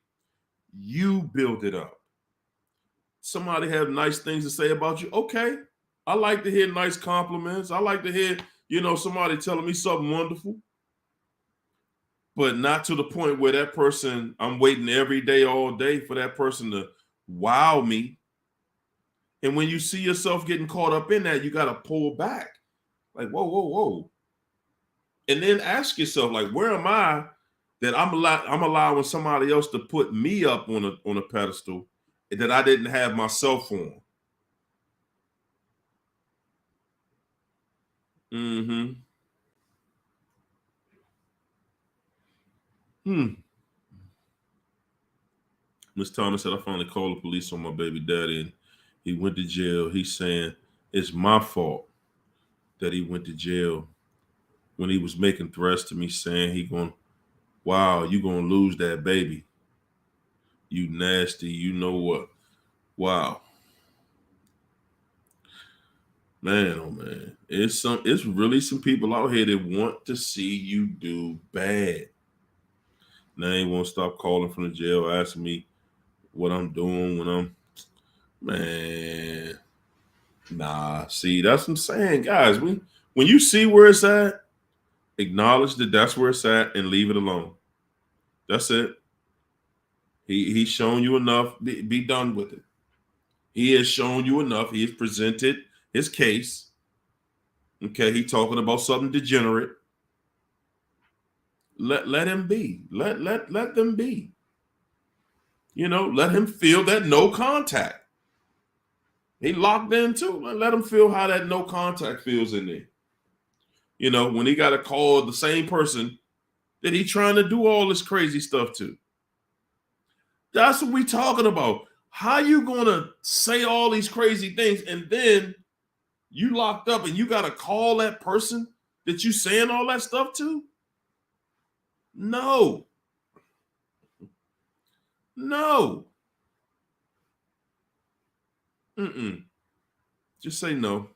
You build it up. Somebody have nice things to say about you. Okay. I like to hear nice compliments. I like to hear, somebody telling me something wonderful. But not to the point where that person, I'm waiting every day, all day for that person to wow me. And when you see yourself getting caught up in that, you got to pull back. Like, whoa, whoa, whoa. And then ask yourself, like, where am I that I'm allowing somebody else to put me up on a pedestal that I didn't have myself on? Mm-hmm. Miss Thomas said, I finally called the police on my baby daddy and he went to jail. He's saying it's my fault that he went to jail when he was making threats to me saying wow, you gonna lose that baby. You nasty, you know what? Wow. Man, oh man. It's really some people out here that want to see you do bad. Now they won't stop calling from the jail, asking me what I'm doing when I'm, man. Nah, see, that's what I'm saying, guys. When you see where it's at, acknowledge that that's where it's at and leave it alone. That's it. He's shown you enough. Be done with it. He has shown you enough. He has presented his case. Okay, he talking about something degenerate. Let him be. Let them be. Let him feel that no contact. He locked in too. Let him feel how that no contact feels in there. When he got to call the same person that he trying to do all this crazy stuff to. That's what we talking about. How you gonna say all these crazy things and then you locked up and you got to call that person that you saying all that stuff to? No. No. Mm-mm. Just say no.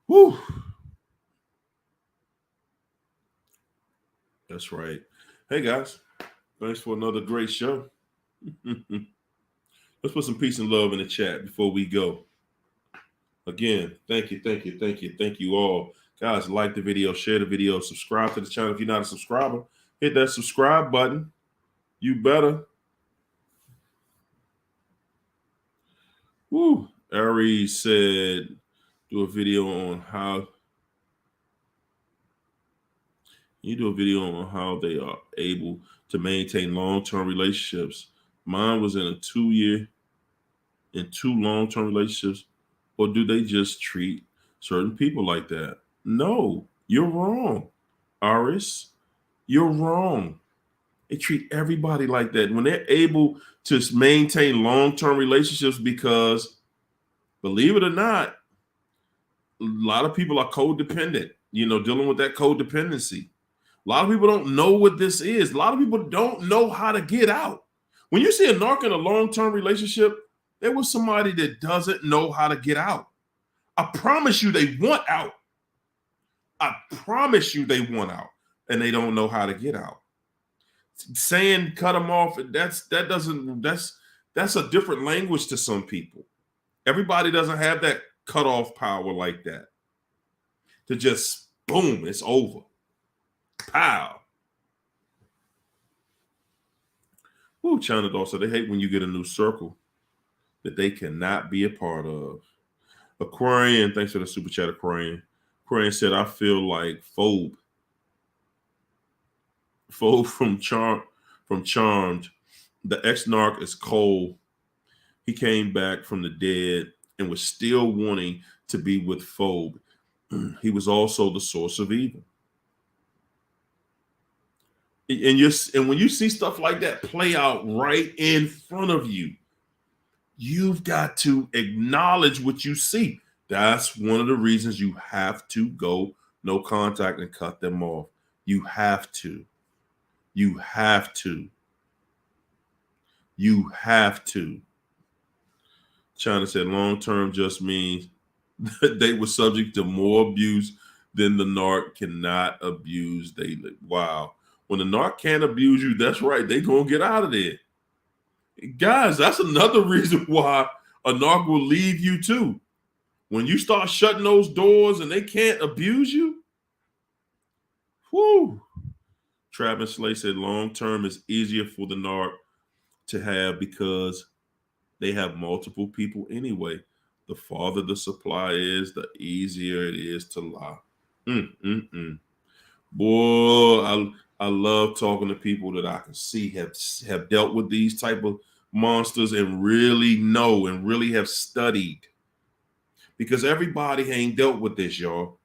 Whew. That's right. Hey guys, thanks for another great show. Let's put some peace and love in the chat before we go. Again, thank you all. Guys, like the video, share the video, subscribe to the channel. If you're not a subscriber, hit that subscribe button. You better. Woo. Aries said, do a video on how they are able to maintain long-term relationships. Mine was in two long-term relationships, or do they just treat certain people like that? No, you're wrong, Aris. You're wrong. They treat everybody like that when they're able to maintain long-term relationships, because believe it or not, a lot of people are codependent, dealing with that codependency. A lot of people don't know what this is. A lot of people don't know how to get out. When you see a narc in a long-term relationship, there was somebody that doesn't know how to get out. I promise you they want out. I promise you they want out, and they don't know how to get out. Saying cut them off, that's a different language to some people. Everybody doesn't have that cutoff power like that. To just boom, it's over. Pow. Ooh, China Doll said they hate when you get a new circle that they cannot be a part of. Aquarian, thanks for the super chat, Aquarian. Aquarian said, I feel like Phobe from Charmed. The ex-narc is cold. He came back from the dead and was still wanting to be with Phobe. He was also the source of evil. And when you see stuff like that play out right in front of you, you've got to acknowledge what you see. That's one of the reasons you have to go no contact and cut them off. You have to. You have to. You have to. China said long term just means that they were subject to more abuse than the narc cannot abuse daily. Wow. When the narc can't abuse you, that's right. They're going to get out of there. Guys, that's another reason why a narc will leave you too. When you start shutting those doors and they can't abuse you, whoo. Travis Slay said long term is easier for the narc to have because they have multiple people anyway. The farther the supply is, the easier it is to lie. Boy, I love talking to people that I can see have dealt with these type of monsters and really know and really have studied. Because everybody ain't dealt with this, y'all.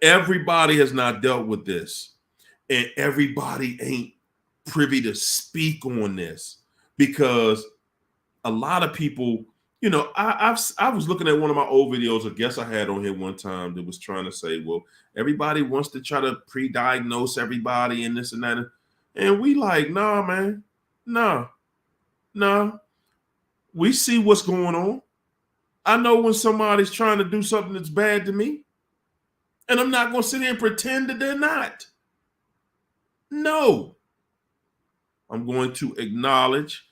Everybody has not dealt with this. And everybody ain't privy to speak on this. Because a lot of people, I was looking at one of my old videos, a guest I had on here one time that was trying to say, well, everybody wants to try to pre-diagnose everybody and this and that. And we like, nah, man, nah. We see what's going on. I know when somebody's trying to do something that's bad to me, and I'm not going to sit here and pretend that they're not. No. I'm going to acknowledge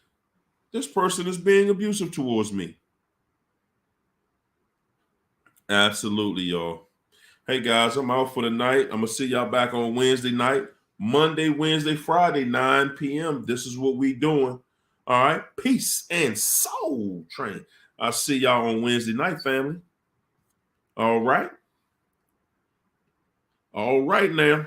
this person is being abusive towards me. Absolutely, y'all. Hey, guys, I'm out for the night. I'm going to see y'all back on Wednesday night. Monday, Wednesday, Friday, 9 p.m. This is what we doing. All right. Peace and soul train. I'll see y'all on Wednesday night, family. All right. All right now.